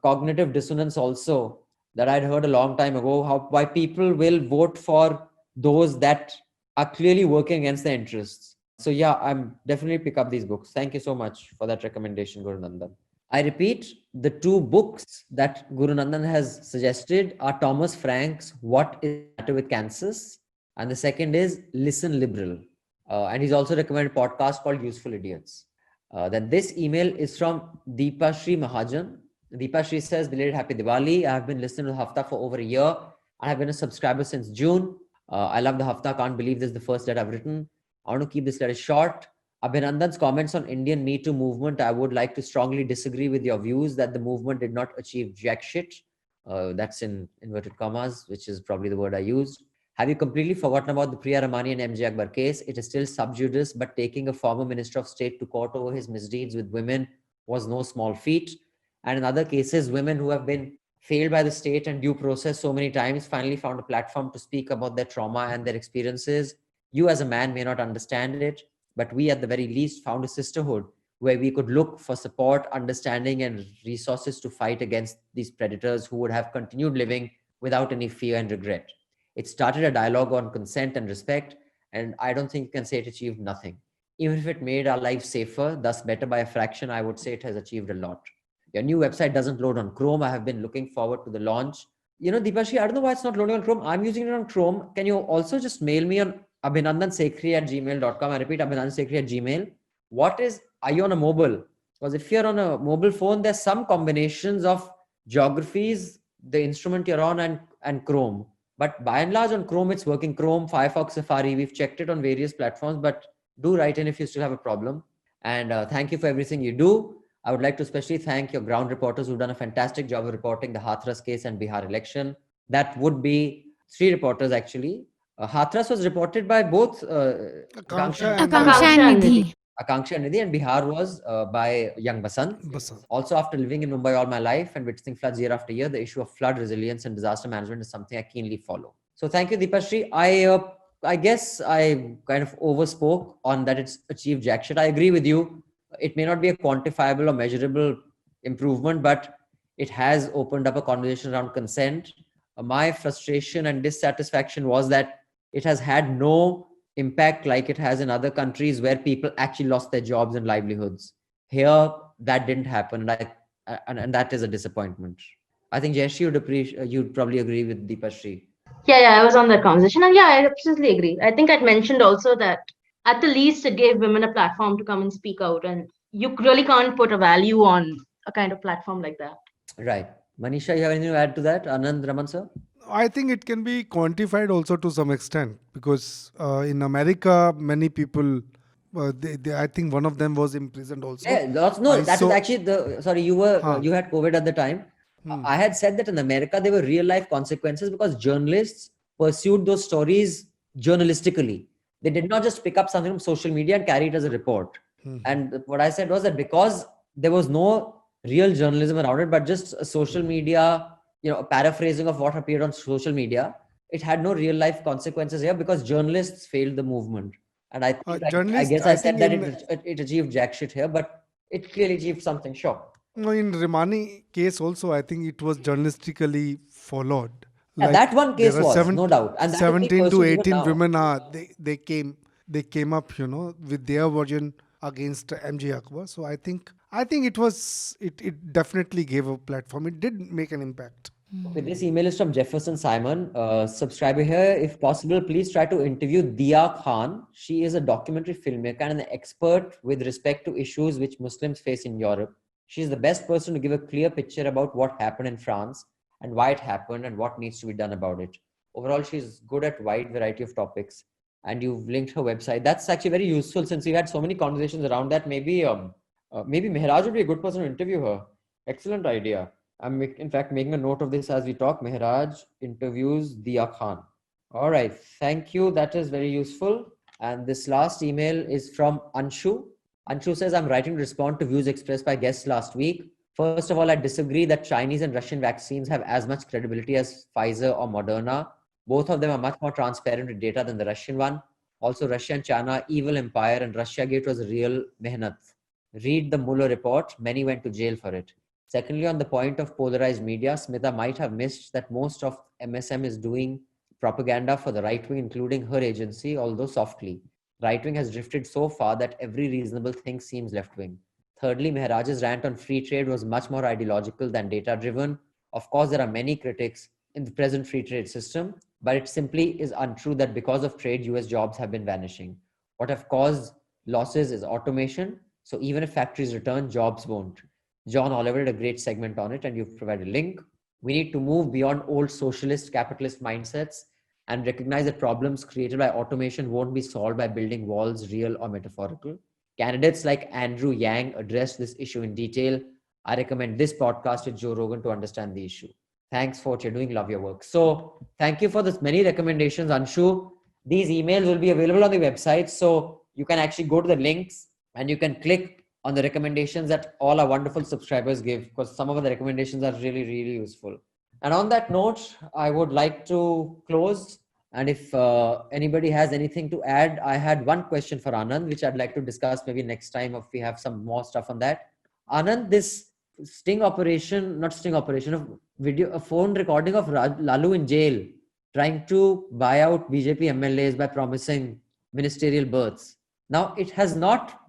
cognitive dissonance also, that I'd heard a long time ago, why people will vote for those that are clearly working against their interests. So yeah, I'm definitely pick up these books. Thank you so much for that recommendation, Guru Nandan. I repeat, the 2 books that Guru Nandan has suggested are Thomas Frank's What is the Matter with Kansas? And the second is Listen Liberal. And he's also recommended a podcast called Useful Idiots. Then this email is from Deepa Shri Mahajan. Deepa Shri says, belated Happy Diwali. I have been listening to the Hafta for over a year. I have been a subscriber since June. I love the Hafta. Can't believe this is the first letter I've written. I want to keep this letter short. Abhinandan's comments on Indian Me Too movement, I would like to strongly disagree with your views that the movement did not achieve jack shit. That's in inverted commas, which is probably the word I used. Have you completely forgotten about the Priya Ramani and MJ Akbar case? It is still sub judice, but taking a former minister of state to court over his misdeeds with women was no small feat. And in other cases, women who have been failed by the state and due process so many times finally found a platform to speak about their trauma and their experiences. You as a man may not understand it, but we at the very least found a sisterhood where we could look for support, understanding, and resources to fight against these predators who would have continued living without any fear and regret. It started a dialogue on consent and respect, and I don't think you can say it achieved nothing. Even if it made our lives safer, thus better by a fraction, I would say it has achieved a lot. Your new website doesn't load on Chrome. I have been looking forward to the launch. Deepashri, I don't know why it's not loading on Chrome. I'm using it on Chrome. Can you also just mail me on abhinandansekhri@gmail.com? I repeat, abhinandansekhri@gmail. Are you on a mobile? Because if you're on a mobile phone, there's some combinations of geographies, the instrument you're on, and Chrome. But by and large on Chrome, it's working. Chrome, Firefox, Safari, we've checked it on various platforms, but do write in if you still have a problem. And thank you for everything you do. I would like to especially thank your ground reporters who've done a fantastic job of reporting the Hathras case and Bihar election. That would be 3 reporters actually. Hathras was reported by both Akanksha Akanksha and Nidhi. Akanksha and Nidhi, and Bihar was by Young Basant. Basant. Also, after living in Mumbai all my life and witnessing floods year after year, the issue of flood resilience and disaster management is something I keenly follow. So thank you, Deepashri. I guess I kind of overspoke on that it's achieved jack shit. I agree with you. It may not be a quantifiable or measurable improvement, but it has opened up a conversation around consent. My frustration and dissatisfaction was that it has had no impact like it has in other countries where people actually lost their jobs and livelihoods. Here, that didn't happen, and that is a disappointment. I think Jayesh, you'd probably agree with Deepashri. Yeah, I was on that conversation, and yeah, I absolutely agree. I think I'd mentioned also that at the least it gave women a platform to come and speak out, and you really can't put a value on a kind of platform like that. Right. Manisha, you have anything to add to that? Anand, Raman sir? I think it can be quantified also to some extent, because in America, many people, I think one of them was imprisoned also. Yeah, that is actually sorry, you had COVID at the time. I had said that in America, there were real life consequences because journalists pursued those stories journalistically. They did not just pick up something from social media and carry it as a report. And what I said was that because there was no real journalism around it, but just a social media, a paraphrasing of what appeared on social media, it had no real life consequences here because journalists failed the movement. And I guess I said that it achieved jack shit here, but it clearly achieved something, sure. No, in Rimani case also, I think it was journalistically followed. Like, that one case was, no doubt. And 17 to 18 women they came up, with their version against MJ Akbar. So I think it definitely gave a platform. It did make an impact. Okay, this email is from Jefferson Simon. Subscriber here, if possible, please try to interview Dia Khan. She is a documentary filmmaker and an expert with respect to issues which Muslims face in Europe. She is the best person to give a clear picture about what happened in France and why it happened and what needs to be done about it. Overall, she's good at wide variety of topics. And you've linked her website. That's actually very useful since we had so many conversations around that. Maybe Mehraj would be a good person to interview her. Excellent idea. I'm in fact making a note of this as we talk. Mehraj interviews Dia Khan. All right. Thank you. That is very useful. And this last email is from Anshu. Anshu says, I'm writing to respond to views expressed by guests last week. First of all, I disagree that Chinese and Russian vaccines have as much credibility as Pfizer or Moderna. Both of them are much more transparent with data than the Russian one. Also, Russia and China are evil empire, and Russiagate was a real mehnat. Read the Mueller report. Many went to jail for it. Secondly, on the point of polarized media, Smita might have missed that most of MSM is doing propaganda for the right wing, including her agency, although softly. Right wing has drifted so far that every reasonable thing seems left wing. Thirdly, Mehraj's rant on free trade was much more ideological than data driven. Of course, there are many critics in the present free trade system, but it simply is untrue that because of trade, US jobs have been vanishing. What have caused losses is automation. So even if factories return, jobs won't. John Oliver did a great segment on it, and you've provided a link. We need to move beyond old socialist capitalist mindsets and recognize that problems created by automation won't be solved by building walls, real or metaphorical. Candidates like Andrew Yang address this issue in detail. I recommend this podcast with Joe Rogan to understand the issue. Thanks for what you're doing. Love your work. So thank you for this many recommendations, Anshu. These emails will be available on the website. So you can actually go to the links and you can click on the recommendations that all our wonderful subscribers give, because some of the recommendations are really, really useful. And on that note, I would like to close. And if anybody has anything to add, I had one question for Anand, which I'd like to discuss maybe next time if we have some more stuff on that. Anand, this a phone recording of Lalu in jail, trying to buy out BJP MLAs by promising ministerial berths. Now, it has not,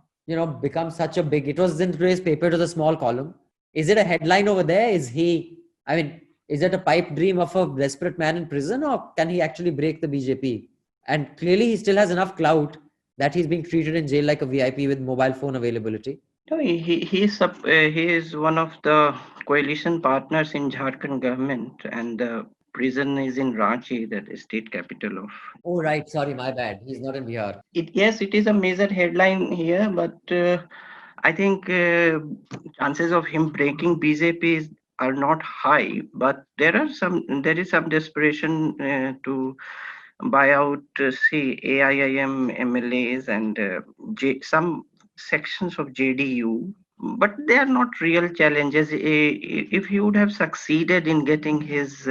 become such a big, it was in today's paper, it was a small column. Is it a headline over there? Is it a pipe dream of a desperate man in prison, or can he actually break the BJP? And clearly he still has enough clout that he's being treated in jail like a VIP with mobile phone availability. No, he is one of the coalition partners in Jharkhand government, and the prison is in Ranchi, that is state capital of. Oh, right. Sorry, my bad. He's not in Bihar. Yes, it is a major headline here, but I think chances of him breaking BJP are not high. But there is some desperation to buy out, say, AIIM MLAs and some sections of JDU. But they are not real challenges. If he would have succeeded in getting his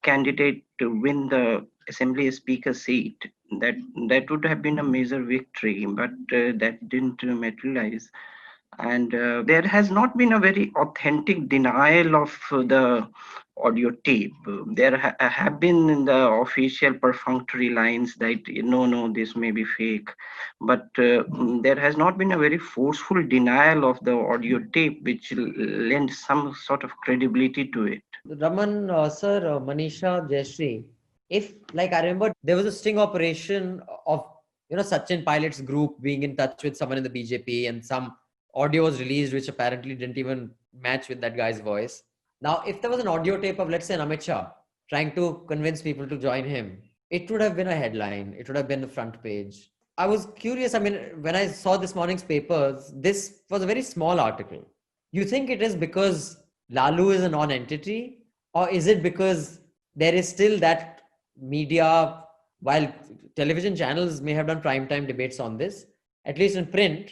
candidate to win the assembly speaker seat, that that would have been a major victory, but that didn't materialize. And there has not been a very authentic denial of the audio tape. There have been in the official perfunctory lines that no, this may be fake, but there has not been a very forceful denial of the audio tape, which lends some sort of credibility to it. Raman, sir, Manisha, Jayashree, if, like, I remember there was a sting operation of, Sachin Pilot's group being in touch with someone in the BJP, and some audio was released which apparently didn't even match with that guy's voice. Now, if there was an audio tape of, let's say, an Amit Shah trying to convince people to join him, it would have been a headline. It would have been the front page. I was curious. I mean, when I saw this morning's papers, this was a very small article. You think it is because Lalu is a non-entity, or is it because there is still that media, while television channels may have done primetime debates on this, at least in print,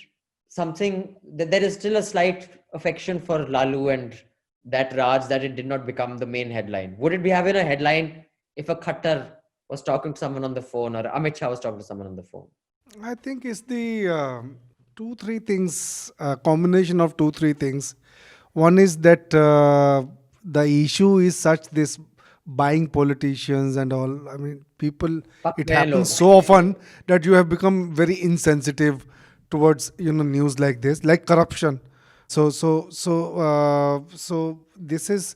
something that there is still a slight affection for Lalu and that Raj, that it did not become the main headline? Would it be having a headline if a Khattar was talking to someone on the phone, or Amit Shah was talking to someone on the phone? I think it's the two, three things, combination of two, three things. One is that the issue is such, this buying politicians and all. I mean, people, it happens so often that you have become very insensitive towards news like this, like corruption. So this is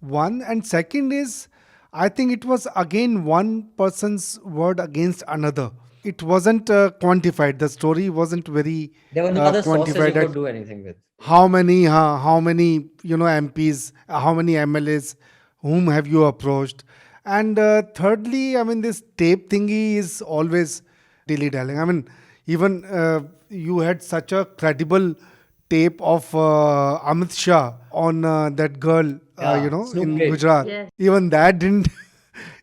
one. And second is, I think it was again one person's word against another. It wasn't quantified. The story wasn't very There were no other sources you quantified. could do anything with. How many MPs, how many MLAs, whom have you approached? And thirdly, I mean, this tape thingy is always dilly-dallying. I mean, even you had such a credible tape of Amit Shah on that girl, in Gujarat. Yes. Even that didn't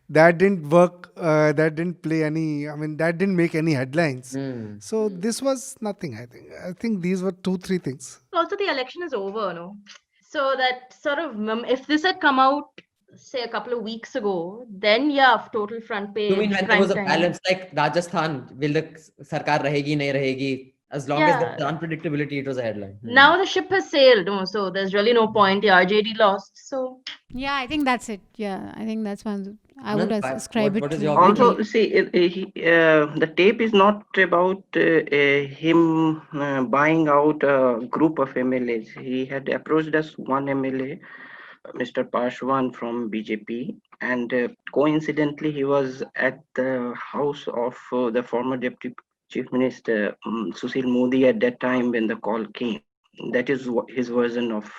that didn't work. That didn't play any. I mean, that didn't make any headlines. So this was nothing. I think these were two, three things. Also, the election is over, no? So that sort of, if this had come out, say, a couple of weeks ago, then yeah, total front page. You mean when there was a prime time. balance, like Rajasthan, will the sarkar rahegi, nahi rahegi? As long as there's unpredictability, it was a headline. Now the ship has sailed, no? So there's really no point. Yeah, RJD lost. So Yeah, I think that's it. Yeah, I think that's one. I would Anand, ascribe what it is to. your Also, see, the tape is not about him buying out a group of MLAs. He had approached us one MLA, Mr. Pashwan from BJP, and coincidentally, he was at the house of the former Deputy Chief Minister Sushil Modi at that time when the call came. That is his version of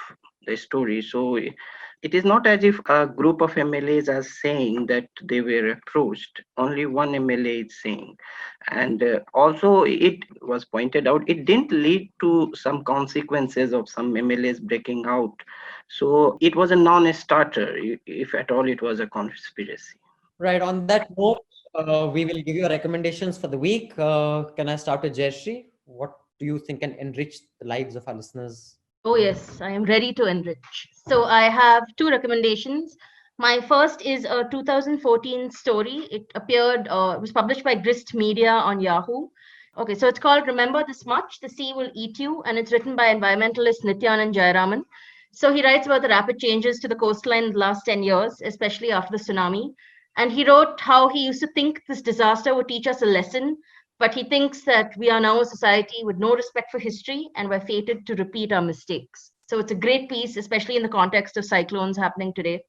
the story. So it is not as if a group of MLAs are saying that they were approached. Only one MLA is saying. And also it was pointed out, it didn't lead to some consequences of some MLAs breaking out. So it was a non-starter, if at all it was a conspiracy. Right. On that note, we will give you recommendations for the week. Can I start with Jayashree? What do you think can enrich the lives of our listeners? oh yes, I am ready to enrich. So I have two recommendations. My first is a 2014 story. It appeared, it was published by Grist Media on Yahoo. Okay, so it's called Remember This Much, The Sea Will Eat You, and it's written by environmentalist Nityanand Jayaraman. So he writes about the rapid changes to the coastline in the last 10 years, especially after the tsunami. And he wrote how he used to think this disaster would teach us a lesson, but he thinks that we are now a society with no respect for history and we're fated to repeat our mistakes. So it's a great piece, especially in the context of cyclones happening today.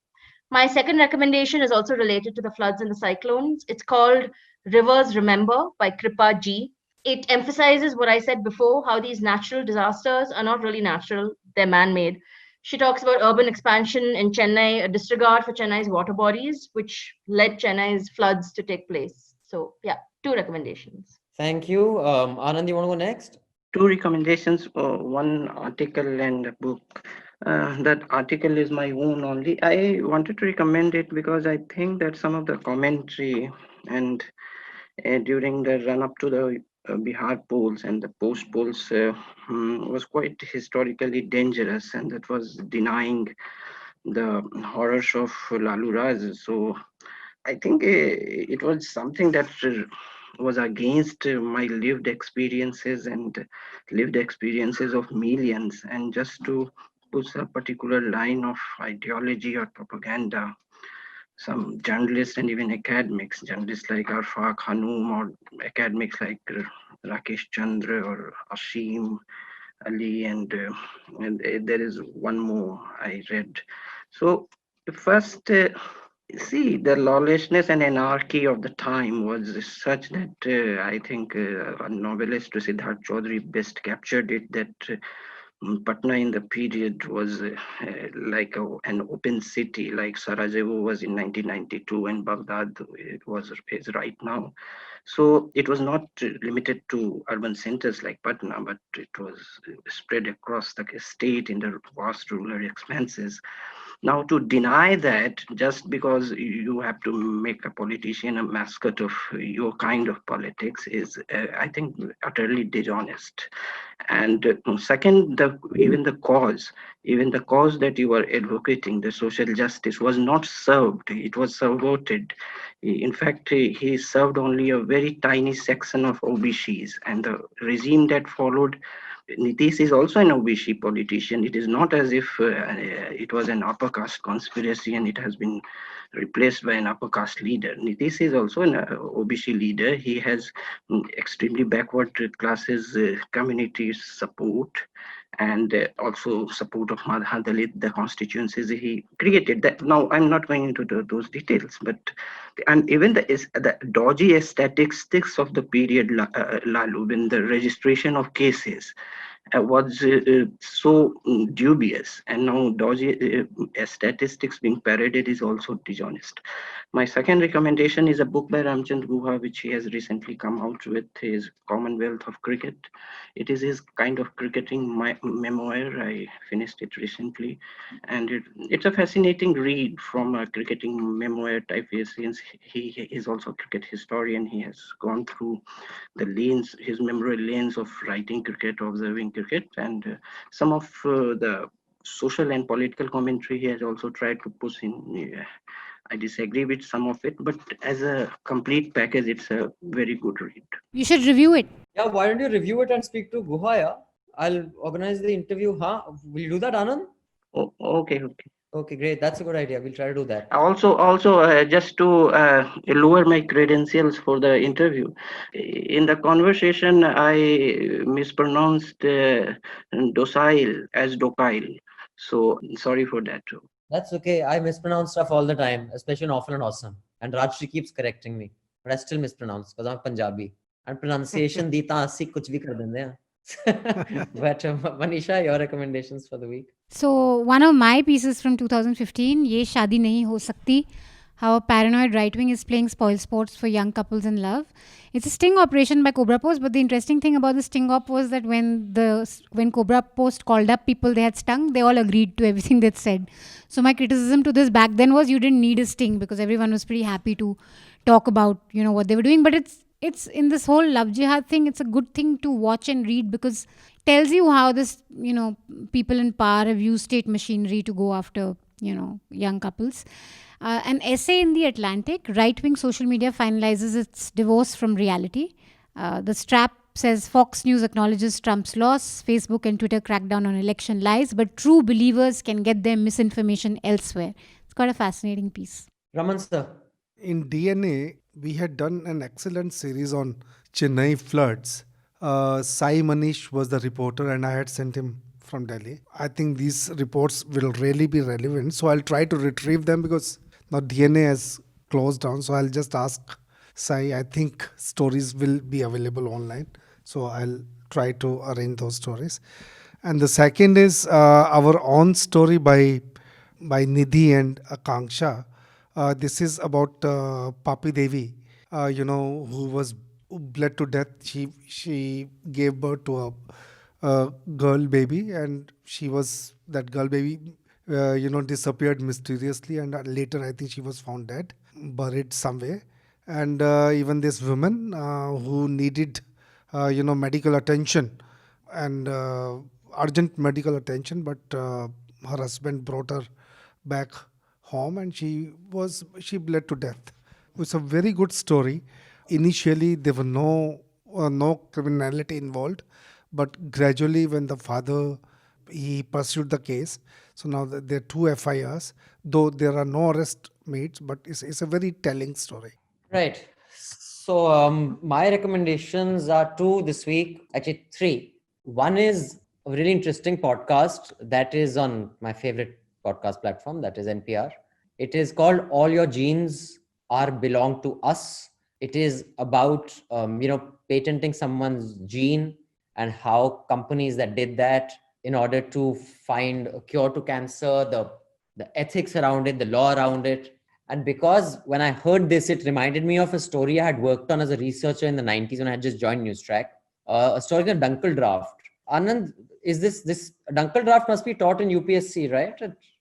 My second recommendation is also related to the floods and the cyclones. It's called Rivers Remember by Kripa G. it emphasizes what I said before, how these natural disasters are not really natural, they're man-made. She talks about urban expansion in Chennai, a disregard for Chennai's water bodies, which led Chennai's floods to take place. So yeah, 2 recommendations. Thank you. Anand, you want to go next? 2 recommendations, one article and a book. That article is my own only. I wanted to recommend it because I think that some of the commentary and during the run up to the Bihar polls and the post polls was quite historically dangerous, and that was denying the horrors of Lalu Raj. So I think it was something that was against my lived experiences and lived experiences of millions, and just to push a particular line of ideology or propaganda. Some journalists and even academics, journalists like Arfaq Hanum or academics like Rakesh Chandra or Ashim Ali, and there is one more I read. So first, see, the lawlessness and anarchy of the time was such that I think a novelist, Siddharth Chaudhary, best captured it, that Patna in the period was like an open city, like Sarajevo was in 1992 and Baghdad is right now. So it was not limited to urban centers like Patna, but it was spread across the state in the vast rural expanses. Now, to deny that just because you have to make a politician a mascot of your kind of politics is, I think, utterly dishonest. And second, even the cause that you are advocating, the social justice, was not served. It was subverted. In fact, he served only a very tiny section of OBCs, and the regime that followed. Nitish is also an OBC politician. It is not as if it was an upper caste conspiracy and it has been replaced by an upper caste leader. Nitish is also an OBC leader. He has extremely backward classes community support, and also support of Madha Dalit, the constituencies he created. That now I'm not going into those details, but and even the dodgy statistics of the period Lalu, when the registration of cases was so dubious, and now dodgy statistics being parodied is also dishonest. My second recommendation is a book by Ramchand Guha, which he has recently come out with, his Commonwealth of Cricket. It is his kind of cricketing memoir. I finished it recently, and it's a fascinating read from a cricketing memoir type, since he is also a cricket historian. He has gone through his memorable lanes of writing cricket, observing cricket, and some of the social and political commentary he has also tried to push in. I disagree with some of it, but as a complete package, it's a very good read. You should review it. Yeah, why don't you review it and speak to Guha? Yeah? I'll organize the interview. Huh? Will you do that, Anand? Oh, okay. Okay, great. That's a good idea. We'll try to do that. Also, just to lower my credentials for the interview, in the conversation, I mispronounced docile as docile. So sorry for that too. That's okay. I mispronounce stuff all the time, especially in Awful and Awesome. And Rajshri keeps correcting me. But I still mispronounce because I'm Punjabi. And pronunciation di ta assi kuch bhi kar dende hain. But Manisha, your recommendations for the week? So one of my pieces from 2015, Ye Shadi Nahi Ho Sakti, how a paranoid right wing is playing spoil sports for young couples in love. It's a sting operation by Cobra Post, but the interesting thing about the sting op was that when Cobra Post called up people they had stung, they all agreed to everything they'd said. So my criticism to this back then was you didn't need a sting because everyone was pretty happy to talk about, what they were doing. But it's in this whole love jihad thing, it's a good thing to watch and read because it tells you how this, people in power have used state machinery to go after, young couples. An essay in The Atlantic, right-wing social media finalizes its divorce from reality. The strap says Fox News acknowledges Trump's loss, Facebook and Twitter crack down on election lies, but true believers can get their misinformation elsewhere. It's quite a fascinating piece. Raman sir. In DNA, we had done an excellent series on Chennai floods. Sai Manish was the reporter and I had sent him from Delhi. I think these reports will really be relevant. So I'll try to retrieve them because now DNA has closed down. So I'll just ask Sai. I think stories will be available online. So I'll try to arrange those stories. And the second is our own story by Nidhi and Akanksha. This is about Papi Devi, who bled to death. She gave birth to a girl baby, and that girl baby, disappeared mysteriously, and later I think she was found dead, buried somewhere. And even this woman who needed, medical attention and urgent medical attention, but her husband brought her back home, and she bled to death. It's a very good story. Initially, there were no criminality involved, but gradually, when the father he pursued the case, so now there are 2 FIRs, though there are no arrest made, but it's a very telling story. Right. So my recommendations are 2 this week, actually 3. One is a really interesting podcast that is on my favorite podcast platform, that is NPR. It is called All Your Genes Are Belong to Us. It is about, patenting someone's gene and how companies that did that in order to find a cure to cancer, the ethics around it, the law around it. And because when I heard this, it reminded me of a story I had worked on as a researcher in the 90s when I had just joined Newstrack, a story called Dunkel Draft. Anand, is this Dunkel Draft must be taught in UPSC, right?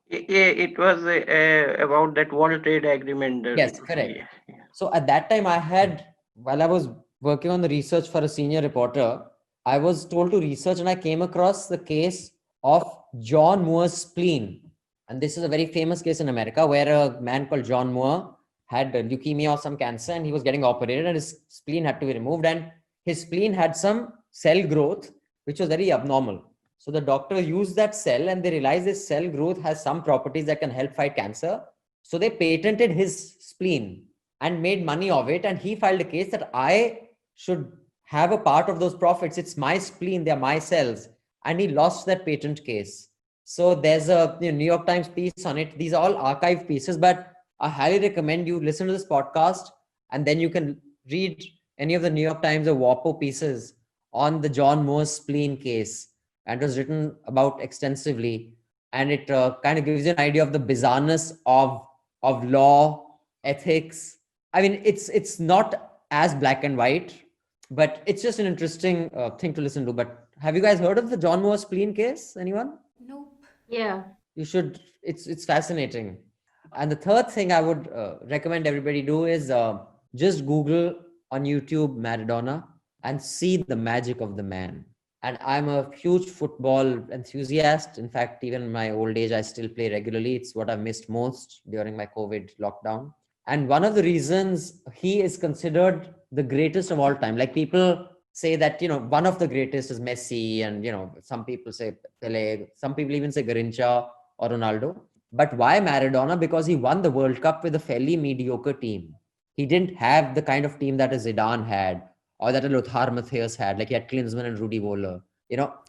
Yeah, it was about that World Trade Agreement. Yes, correct. Yeah. So at that time while I was working on the research for a senior reporter, I was told to research, and I came across the case of John Moore's spleen. And this is a very famous case in America where a man called John Moore had leukemia or some cancer, and he was getting operated, and his spleen had to be removed, and his spleen had some cell growth, which was very abnormal. So the doctor used that cell, and they realized this cell growth has some properties that can help fight cancer. So they patented his spleen and made money of it. And he filed a case that I should have a part of those profits. It's my spleen, they're my cells. And he lost that patent case. So there's a New York Times piece on it. These are all archive pieces, but I highly recommend you listen to this podcast, and then you can read any of the New York Times or WAPO pieces on the John Moore's spleen case. And it was written about extensively. And it kind of gives you an idea of the bizarreness of law, ethics. I mean, it's not as black and white, but it's just an interesting thing to listen to. But have you guys heard of the John Moore spleen case? Anyone? Nope. Yeah. You should. It's fascinating. And the third thing I would recommend everybody do is just Google on YouTube Maradona and see the magic of the man. And I'm a huge football enthusiast. In fact, even in my old age, I still play regularly. It's what I've missed most during my COVID lockdown. And one of the reasons he is considered the greatest of all time, like people say that, one of the greatest is Messi, and, some people say Pele, some people even say Garincha or Ronaldo. But why Maradona? Because he won the World Cup with a fairly mediocre team. He didn't have the kind of team that a Zidane had, or that a Lothar Matthäus had, like he had Klinsmann and Rudi Völler.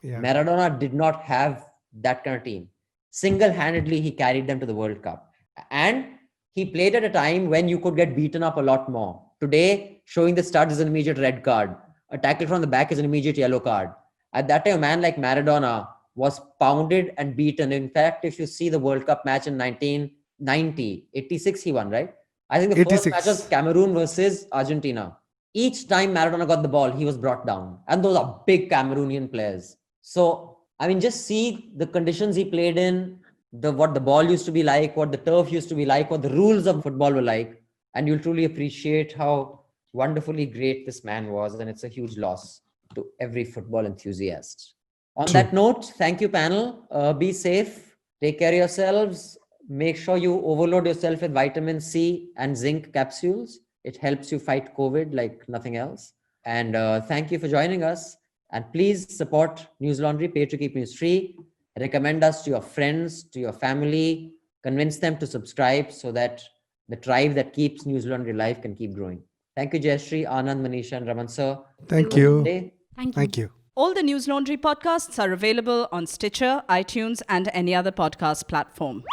Maradona did not have that kind of team. Single-handedly, he carried them to the World Cup. And he played at a time when you could get beaten up a lot more. Today, showing the studs is an immediate red card. A tackle from the back is an immediate yellow card. At that time, a man like Maradona was pounded and beaten. In fact, if you see the World Cup match in 1990, 86 he won, right? I think the 86. first match was Cameroon versus Argentina. Each time Maradona got the ball, he was brought down. And those are big Cameroonian players. So, I mean, just see the conditions he played in, what the ball used to be like, what the turf used to be like, what the rules of football were like. And you'll truly appreciate how wonderfully great this man was. And it's a huge loss to every football enthusiast. On that note, thank you, panel. Be safe. Take care of yourselves. Make sure you overload yourself with vitamin C and zinc capsules. It helps you fight COVID like nothing else. And thank you for joining us. And please support News Laundry, pay to keep news free. Recommend us to your friends, to your family. Convince them to subscribe so that the tribe that keeps News Laundry alive can keep growing. Thank you, Jayashree, Anand, Manisha, and Raman sir. Thank you. Thank you. All the News Laundry podcasts are available on Stitcher, iTunes, and any other podcast platform.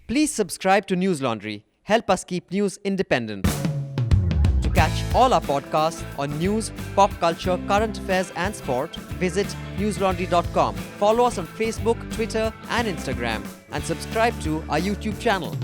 Please subscribe to News Laundry. Help us keep news independent. To catch all our podcasts on news, pop culture, current affairs and sport, visit newslaundry.com. Follow us on Facebook, Twitter and Instagram and subscribe to our YouTube channel.